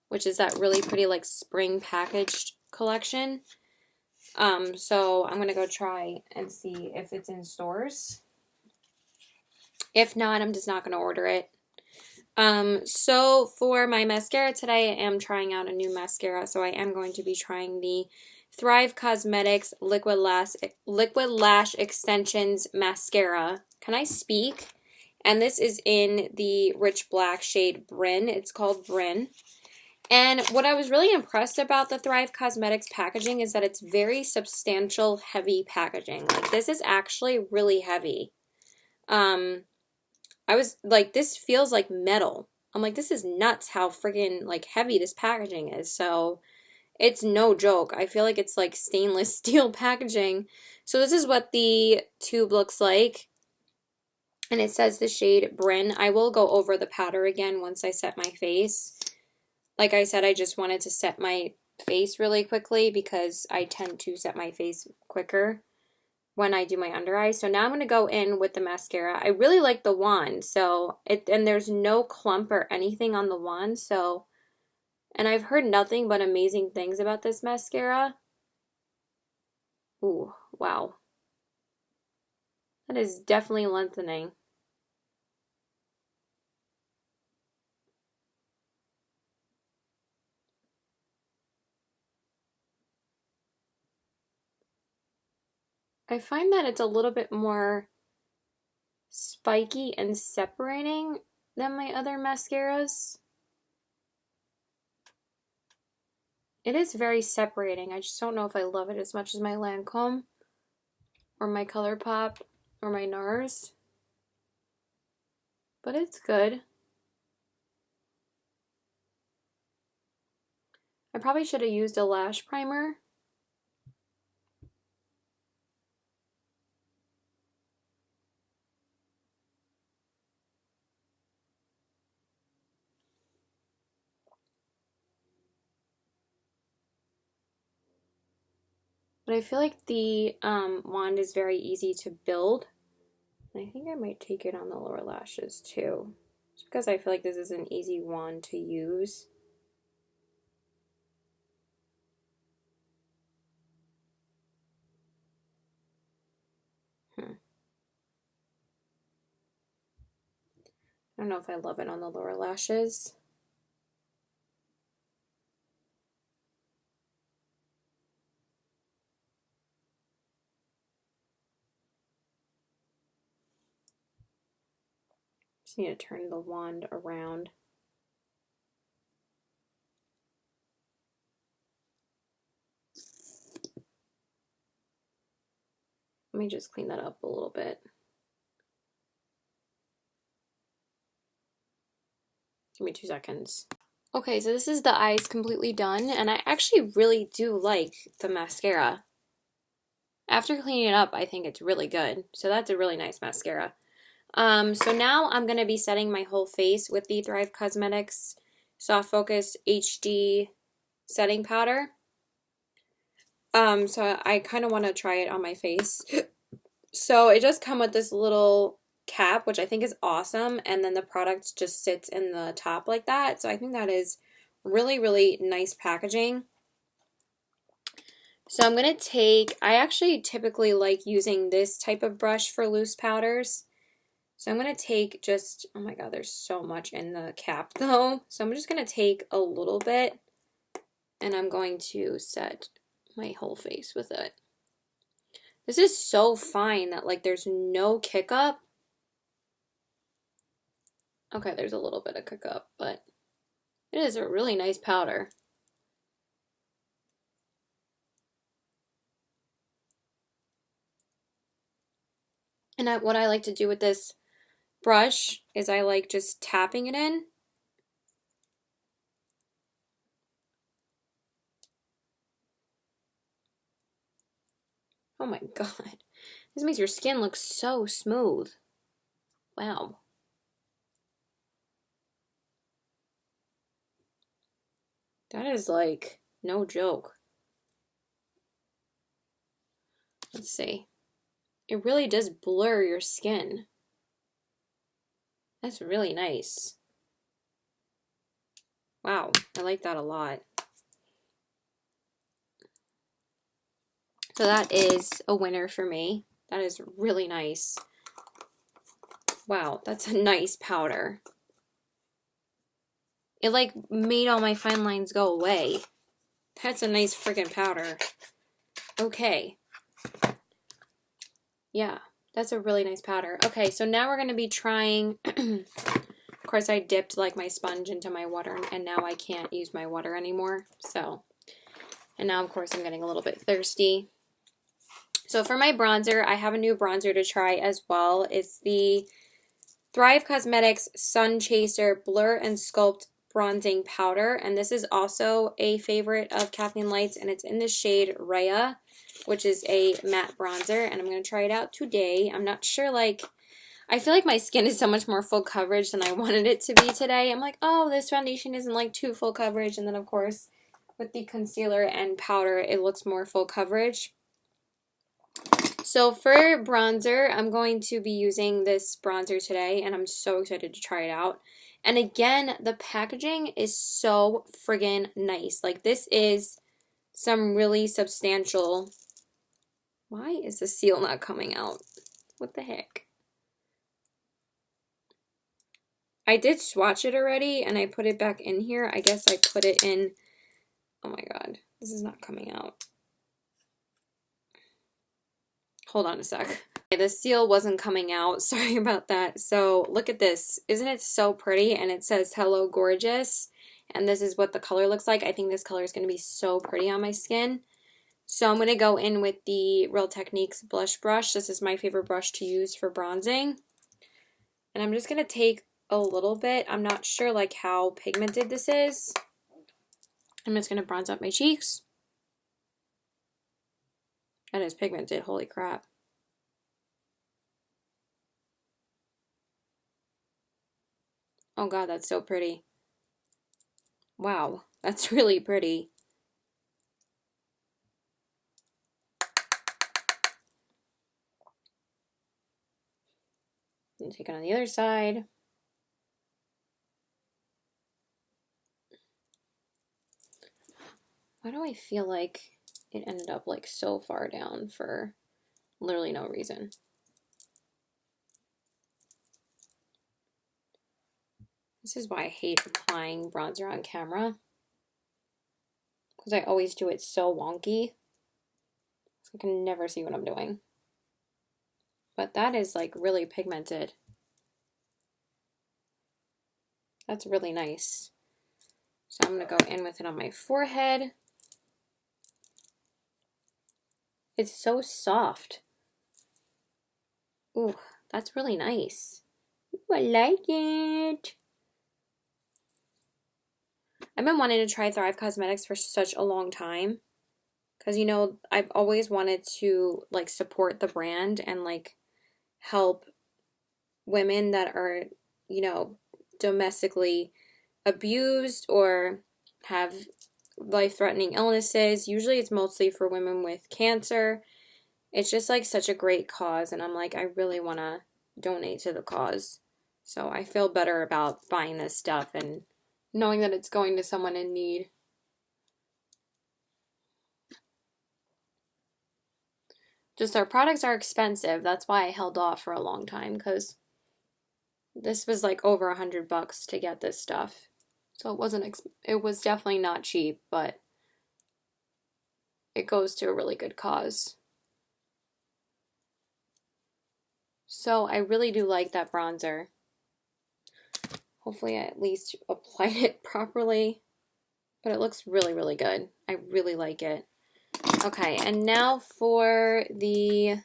[SPEAKER 1] which is that really pretty like spring packaged collection. So I'm gonna go try and see if it's in stores. If not, I'm just not gonna order it. So for my mascara today, I am trying out a new mascara. So I am going to be trying the Thrive Cosmetics Liquid Lash Extensions Mascara. Can I speak? And this is in the Rich Black shade Bryn. It's called Bryn. And what I was really impressed about the Thrive Cosmetics packaging is that it's very substantial, heavy packaging. Like, this is actually really heavy. I was like, this feels like metal. I'm like, this is nuts how friggin' like heavy this packaging is. So it's no joke. I feel like it's like stainless steel packaging. So this is what the tube looks like. And it says the shade Bryn. I will go over the powder again once I set my face. Like I said, I just wanted to set my face really quickly because I tend to set my face quicker when I do my under eyes. So now I'm going to go in with the mascara. I really like the wand. And there's no clump or anything on the wand. And I've heard nothing but amazing things about this mascara. Ooh, wow. That is definitely lengthening. I find that it's a little bit more spiky and separating than my other mascaras. It is very separating. I just don't know if I love it as much as my Lancome or my ColourPop or my NARS. But it's good. I probably should have used a lash primer. But I feel like the wand is very easy to build. And I think I might take it on the lower lashes too. Just because I feel like this is an easy wand to use. I don't know if I love it on the lower lashes. Just need to turn the wand around. Let me just clean that up a little bit. Give me 2 seconds. Okay, so this is the eyes completely done, and I actually really do like the mascara. After cleaning it up, I think it's really good. So that's a really nice mascara. So now I'm going to be setting my whole face with the Thrive Cosmetics Soft Focus HD setting powder. So I kind of want to try it on my face. So it does come with this little cap, which I think is awesome, and then the product just sits in the top like that. So I think that is really, really nice packaging. So I'm going to take, I actually typically like using this type of brush for loose powders. So I'm going to take just, oh my god, there's so much in the cap though. So I'm just going to take a little bit and I'm going to set my whole face with it. This is so fine that like there's no kick up. Okay, there's a little bit of kick up, but it is a really nice powder. And what I like to do with this brush is I like just tapping it in. Oh my god. This makes your skin look so smooth. Wow. That is like no joke. Let's see. It really does blur your skin. That's really nice. Wow, I like that a lot. So that is a winner for me. That is really nice. Wow, that's a nice powder. It like made all my fine lines go away. That's a nice friggin' powder. Okay. Yeah, that's a really nice powder. Okay, so now we're going to be trying... Of course, I dipped like my sponge into my water, and now I can't use my water anymore. So, and now of course I'm getting a little bit thirsty. So for my bronzer, I have a new bronzer to try as well. It's the Thrive Cosmetics Sun Chaser Blur and Sculpt Bronzing Powder. And this is also a favorite of Kathleen Light's, and it's in the shade Raya, which is a matte bronzer. And I'm going to try it out today. I'm not sure, like, I feel like my skin is so much more full coverage than I wanted it to be today. I'm like, oh, this foundation isn't like too full coverage. And then, of course, with the concealer and powder, it looks more full coverage. So for bronzer, I'm going to be using this bronzer today, and I'm so excited to try it out. And again, the packaging is so friggin' nice. Like, this is some really substantial... Why is the seal not coming out? What the heck? I did swatch it already, and I put it back in here. I guess I put it in... Oh my god, this is not coming out. Hold on a sec. The seal wasn't coming out. Sorry about that. So look at this. Isn't it so pretty? And it says, "Hello, gorgeous." And this is what the color looks like. I think this color is going to be so pretty on my skin. So I'm going to go in with the Real Techniques blush brush. This is my favorite brush to use for bronzing. And I'm just going to take a little bit. I'm not sure like how pigmented this is. I'm just going to bronze up my cheeks. That is pigmented. Holy crap. Oh god, that's so pretty. Wow, that's really pretty. And take it on the other side. Why do I feel like it ended up like so far down for literally no reason? This is why I hate applying bronzer on camera. Because I always do it so wonky. I can never see what I'm doing. But that is like really pigmented. That's really nice. So I'm going to go in with it on my forehead. It's so soft. Ooh, that's really nice. Ooh, I like it. I've been wanting to try Thrive Causemetics for such a long time. Because, you know, I've always wanted to, like, support the brand and, like, help women that are, you know, domestically abused or have life-threatening illnesses. Usually it's mostly for women with cancer. It's just, like, such a great cause. And I'm like, I really want to donate to the cause. So I feel better about buying this stuff and knowing that it's going to someone in need. Just their products are expensive. That's why I held off for a long time, because this was like over $100 to get this stuff. So it was definitely not cheap, but it goes to a really good cause. So I really do like that bronzer. Hopefully I at least applied it properly, but it looks really, really good. I really like it. Okay, and now for the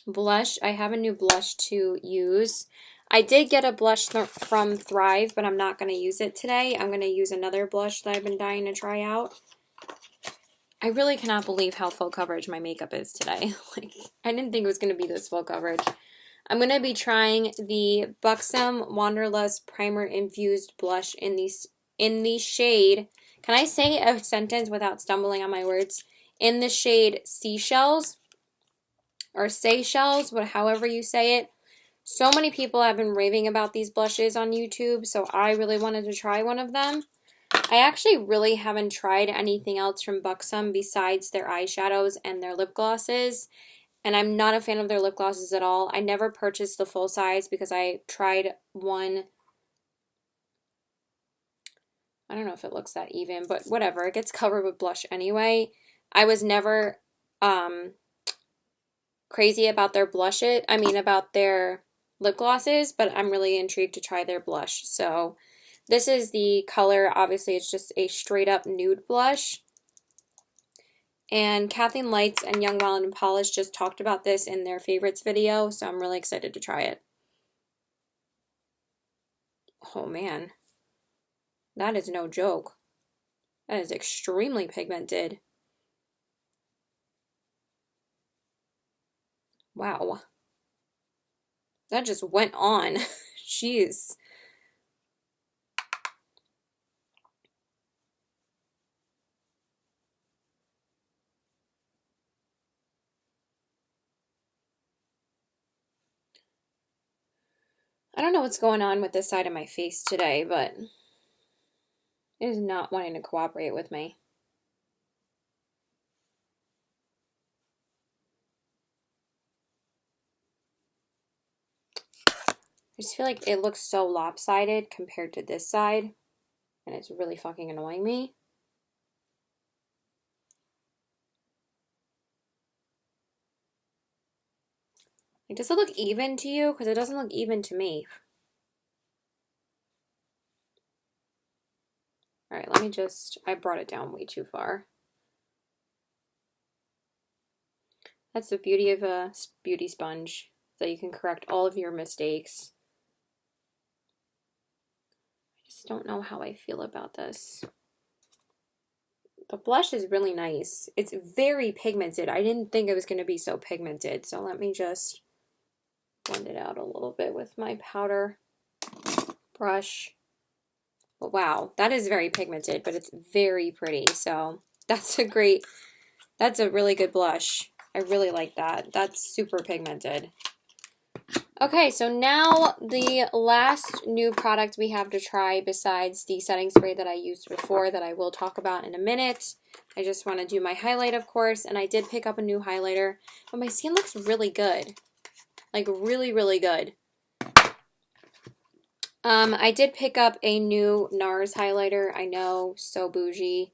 [SPEAKER 1] blush. I have a new blush to use. I did get a blush from Thrive, but I'm not going to use it today. I'm going to use another blush that I've been dying to try out. I really cannot believe how full coverage my makeup is today. Like, I didn't think it was going to be this full coverage. I'm going to be trying the Buxom Wanderlust Primer Infused Blush in the shade. Can I say a sentence without stumbling on my words? In the shade Seashells or Seychelles, however you say it. So many people have been raving about these blushes on YouTube, so I really wanted to try one of them. I actually really haven't tried anything else from Buxom besides their eyeshadows and their lip glosses. And I'm not a fan of their lip glosses at all. I never purchased the full size because I tried one. I don't know if it looks that even, but whatever. It gets covered with blush anyway. I was never crazy about their blushes. I mean, about their lip glosses, but I'm really intrigued to try their blush. So this is the color. Obviously, it's just a straight up nude blush. And Kathleen Lights and Young Wild and Polish just talked about this in their favorites video, so I'm really excited to try it. Oh man, that is no joke. That is extremely pigmented. Wow. That just went on. Jeez. I don't know what's going on with this side of my face today, but it is not wanting to cooperate with me. I just feel like it looks so lopsided compared to this side, and it's really fucking annoying me. Like, does it look even to you? Because it doesn't look even to me. Alright, let me just, I brought it down way too far. That's the beauty of a beauty sponge, that you can correct all of your mistakes. I just don't know how I feel about this. The blush is really nice. It's very pigmented. I didn't think it was going to be so pigmented, so let me just blend it out a little bit with my powder brush. But wow, that is very pigmented, but it's very pretty. So that's a really good blush. I really like that. That's super pigmented. Okay, so now the last new product we have to try besides the setting spray that I used before that I will talk about in a minute. I just want to do my highlight, of course, and I did pick up a new highlighter, but my skin looks really good. Like, really, really good. I did pick up a new NARS highlighter. I know, so bougie.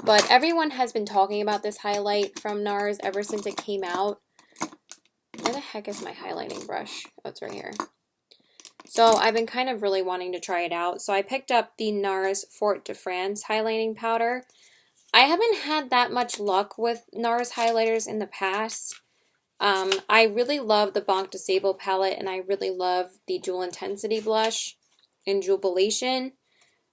[SPEAKER 1] But everyone has been talking about this highlight from NARS ever since it came out. Where the heck is my highlighting brush? Oh, it's right here. So I've been kind of really wanting to try it out. So I picked up the NARS Fort de France highlighting powder. I haven't had that much luck with NARS highlighters in the past. I really love the Banque de Sable palette, and I really love the Dual Intensity blush in Jubilation.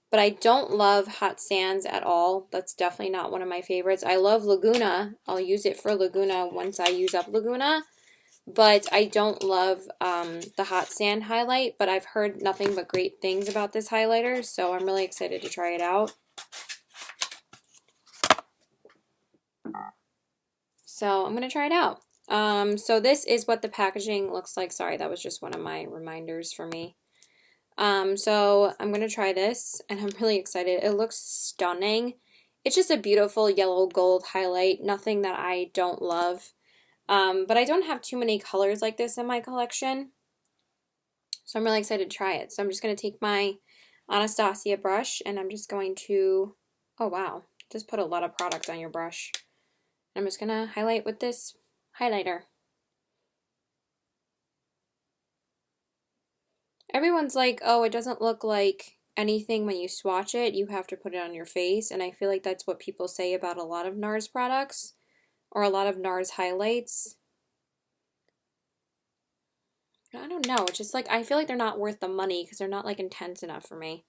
[SPEAKER 1] But I don't love Hot Sands at all. That's definitely not one of my favorites. I love Laguna. I'll use it for Laguna once I use up Laguna. But I don't love the Hot Sand highlight, but I've heard nothing but great things about this highlighter, so I'm really excited to try it out. So I'm going to try it out. So this is what the packaging looks like. Sorry, that was just one of my reminders for me. So I'm going to try this, and I'm really excited. It looks stunning. It's just a beautiful yellow gold highlight, nothing that I don't love. But I don't have too many colors like this in my collection, so I'm really excited to try it. So I'm just going to take my Anastasia brush, and I'm just going to, oh wow, just put a lot of product on your brush. I'm just going to highlight with this highlighter. Everyone's like, oh, it doesn't look like anything when you swatch it. You have to put it on your face, and I feel like that's what people say about a lot of NARS products, or a lot of NARS highlights. I don't know, it's just like, I feel like they're not worth the money because they're not like intense enough for me.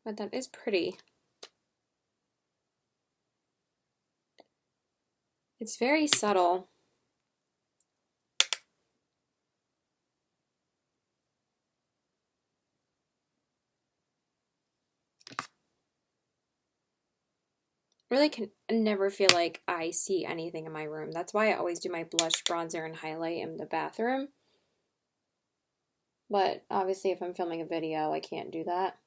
[SPEAKER 1] But that is pretty. It's very subtle. Really can never feel like I see anything in my room. That's why I always do my blush, bronzer, and highlight in the bathroom. But obviously if I'm filming a video, I can't do that.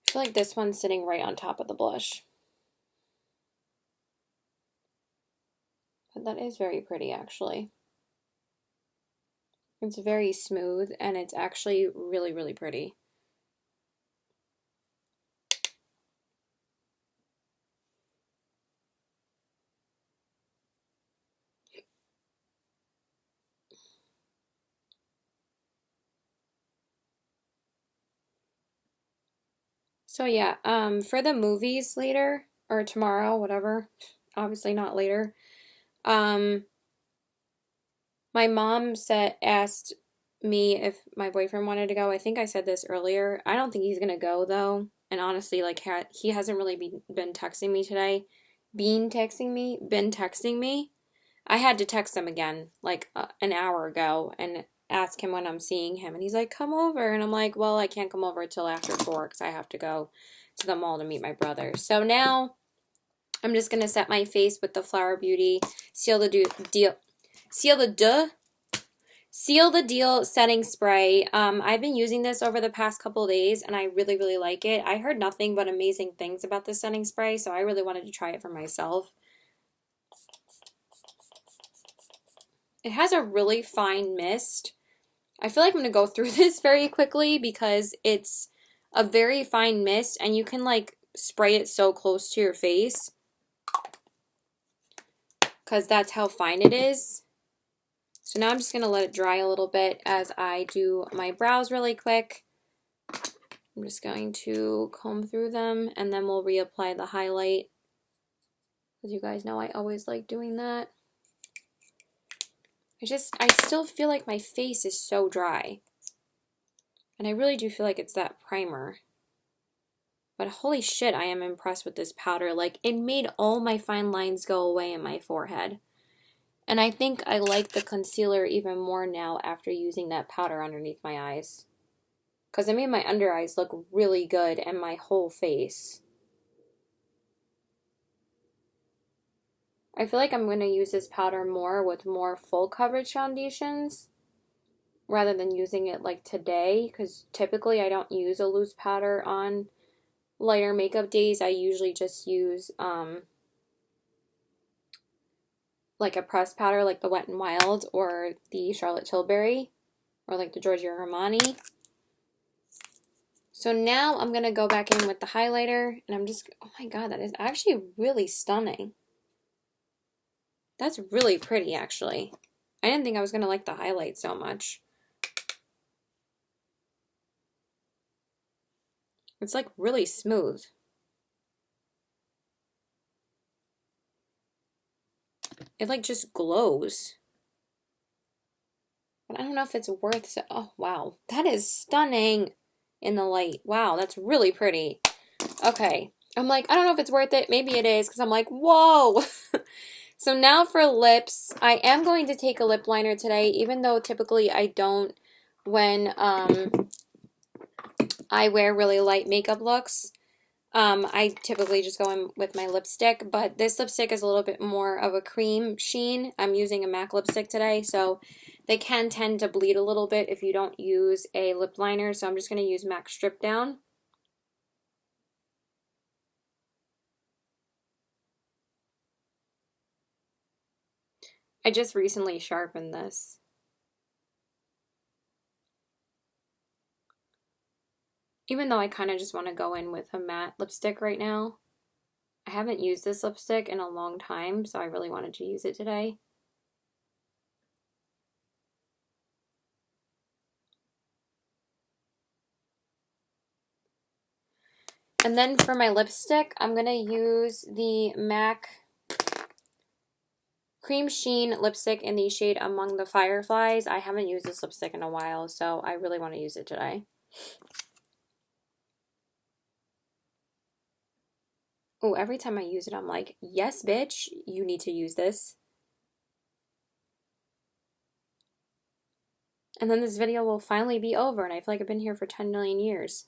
[SPEAKER 1] I feel like this one's sitting right on top of the blush. But that is very pretty, actually. It's very smooth, and it's actually really, really pretty. So yeah, for the movies later, or tomorrow, whatever, obviously not later, um, my mom asked me if my boyfriend wanted to go. I think I said this earlier. I don't think he's gonna go though. And honestly, like he hasn't really been texting me today. Been texting me. I had to text him again like an hour ago and ask him when I'm seeing him. And he's like, come over. And I'm like, well, I can't come over till after 4 because I have to go to the mall to meet my brother. So now I'm just going to set my face with the Flower Beauty Seal the Deal setting spray. I've been using this over the past couple of days, and I really, really like it. I heard nothing but amazing things about this setting spray, so I really wanted to try it for myself. It has a really fine mist. I feel like I'm going to go through this very quickly because it's a very fine mist, and you can like spray it so close to your face because that's how fine it is. So now I'm just going to let it dry a little bit as I do my brows really quick. I'm just going to comb through them, and then we'll reapply the highlight. As you guys know, I always like doing that. I still feel like my face is so dry. And I really do feel like it's that primer. But holy shit, I am impressed with this powder. Like, it made all my fine lines go away in my forehead. And I think I like the concealer even more now after using that powder underneath my eyes. Because it made my under eyes look really good and my whole face. I feel like I'm going to use this powder more with more full coverage foundations rather than using it like today, because typically I don't use a loose powder on lighter makeup days. I usually just use like a pressed powder like the Wet n Wild or the Charlotte Tilbury or like the Giorgio Armani. So now I'm going to go back in with the highlighter and I'm just, oh my god, that is actually really stunning. That's really pretty actually. I didn't think I was going to like the highlight so much. It's like really smooth. It like just glows. But I don't know if it's worth it. Oh, wow. That is stunning in the light. Wow, that's really pretty. Okay. I'm like, I don't know if it's worth it. Maybe it is because I'm like, whoa. So now for lips, I am going to take a lip liner today, even though typically I don't when I wear really light makeup looks. I typically just go in with my lipstick, but this lipstick is a little bit more of a cream sheen. I'm using a MAC lipstick today, so they can tend to bleed a little bit if you don't use a lip liner, so I'm just going to use MAC Strip Down. I just recently sharpened this. Even though I kind of just want to go in with a matte lipstick right now. I haven't used this lipstick in a long time, so I really wanted to use it today. And then for my lipstick, I'm going to use the MAC Cream Sheen lipstick in the shade Among the Fireflies. I haven't used this lipstick in a while, so I really want to use it today. Oh, every time I use it, I'm like, yes, bitch, you need to use this. And then this video will finally be over, and I feel like I've been here for 10 million years.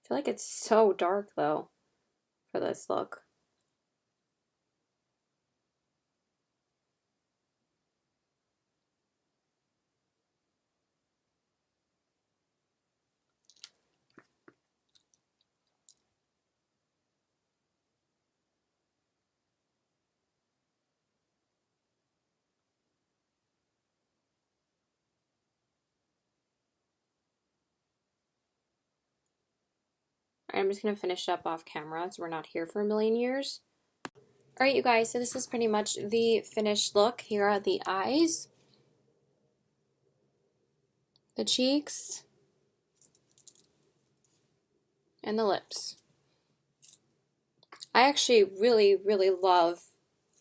[SPEAKER 1] I feel like it's so dark, though, for this look. I'm just going to finish up off camera so we're not here for a million years. Alright, you guys, so this is pretty much the finished look. Here are the eyes, the cheeks, and the lips. I actually really, really love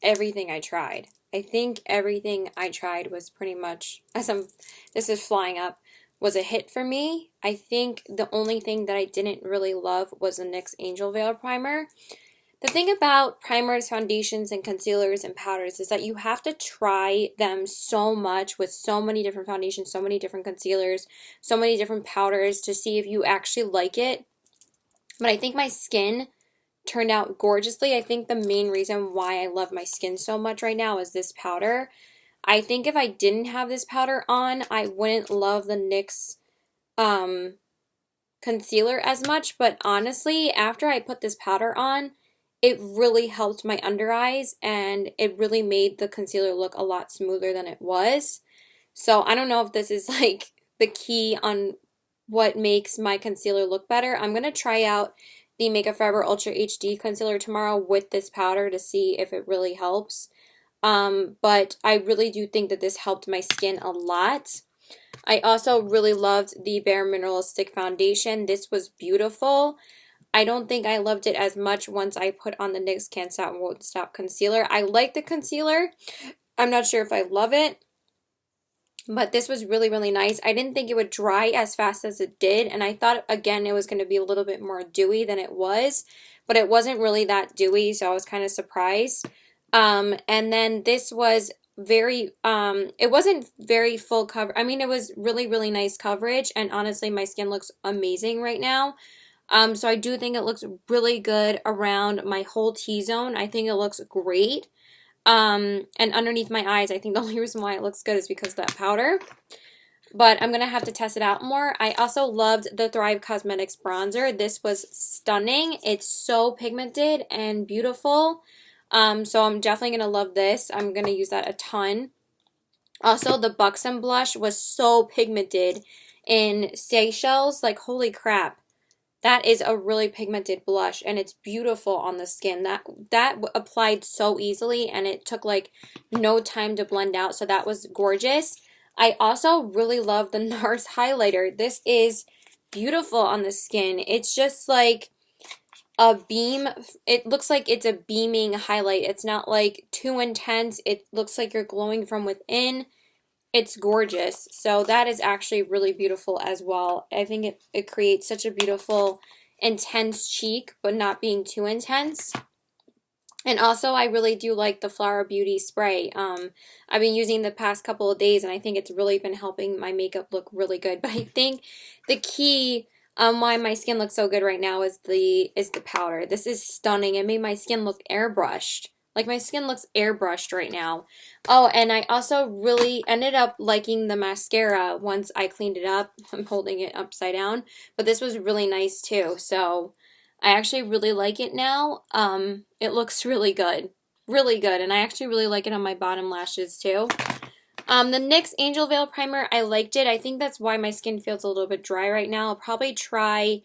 [SPEAKER 1] everything I tried. I think everything I tried was pretty much, this is flying up, was a hit for me. I think the only thing that I didn't really love was the NYX Angel Veil Primer. The thing about primers, foundations, and concealers and powders is that you have to try them so much with so many different foundations, so many different concealers, so many different powders to see if you actually like it. But I think my skin turned out gorgeously. I think the main reason why I love my skin so much right now is this powder. I think if I didn't have this powder on, I wouldn't love the NYX concealer as much, but honestly, after I put this powder on, it really helped my under eyes and it really made the concealer look a lot smoother than it was. So I don't know if this is like the key on what makes my concealer look better. I'm going to try out the Makeup Forever Ultra HD concealer tomorrow with this powder to see if it really helps. But I really do think that this helped my skin a lot. I also really loved the Bare Mineralistic foundation. This was beautiful. I don't think I loved it as much once I put on the NYX Can't Stop Won't Stop concealer. I like the concealer. I'm not sure if I love it. But this was really, really nice. I didn't think it would dry as fast as it did, and I thought, again, it was going to be a little bit more dewy than it was, but it wasn't really that dewy, so I was kind of surprised. And then this was very, it wasn't very full cover. I mean, it was really, really nice coverage, and honestly, my skin looks amazing right now. So I do think it looks really good around my whole T-zone. I think it looks great. And underneath my eyes, I think the only reason why it looks good is because of that powder. But I'm going to have to test it out more. I also loved the Thrive Cosmetics bronzer. This was stunning. It's so pigmented and beautiful. So I'm definitely going to love this. I'm going to use that a ton. Also, the Buxom blush was so pigmented in Seychelles. Like, holy crap. That is a really pigmented blush, and it's beautiful on the skin. That applied so easily, and it took like no time to blend out, so that was gorgeous. I also really love the NARS highlighter. This is beautiful on the skin. It's just like a beam. It looks like it's a beaming highlight. It's not like too intense. It looks like you're glowing from within. It's gorgeous. So that is actually really beautiful as well. I think it creates such a beautiful, intense cheek, but not being too intense. And also, I really do like the Flower Beauty spray. I've been using the past couple of days, and I think it's really been helping my makeup look really good. But I think the key why my skin looks so good right now is the powder. This is stunning. It made my skin look airbrushed. Like, my skin looks airbrushed right now. Oh, and I also really ended up liking the mascara once I cleaned it up. I'm holding it upside down. But this was really nice too. So I actually really like it now. It looks really good. Really good. And I actually really like it on my bottom lashes too. The NYX Angel Veil Primer, I liked it. I think that's why my skin feels a little bit dry right now. I'll probably try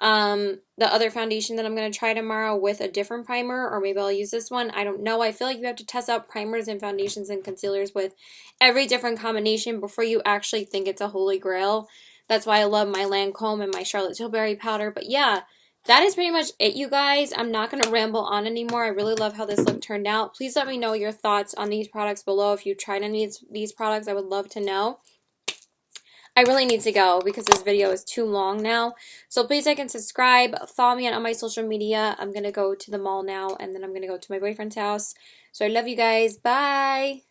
[SPEAKER 1] the other foundation that I'm going to try tomorrow with a different primer, or maybe I'll use this one. I don't know. I feel like you have to test out primers and foundations and concealers with every different combination before you actually think it's a holy grail. That's why I love my Lancome and my Charlotte Tilbury powder. But yeah, that is pretty much it, you guys. I'm not going to ramble on anymore. I really love how this look turned out. Please let me know your thoughts on these products below. If you've tried any of these products, I would love to know. I really need to go because this video is too long now. So please like and subscribe. Follow me on all my social media. I'm going to go to the mall now, and then I'm going to go to my boyfriend's house. So I love you guys. Bye.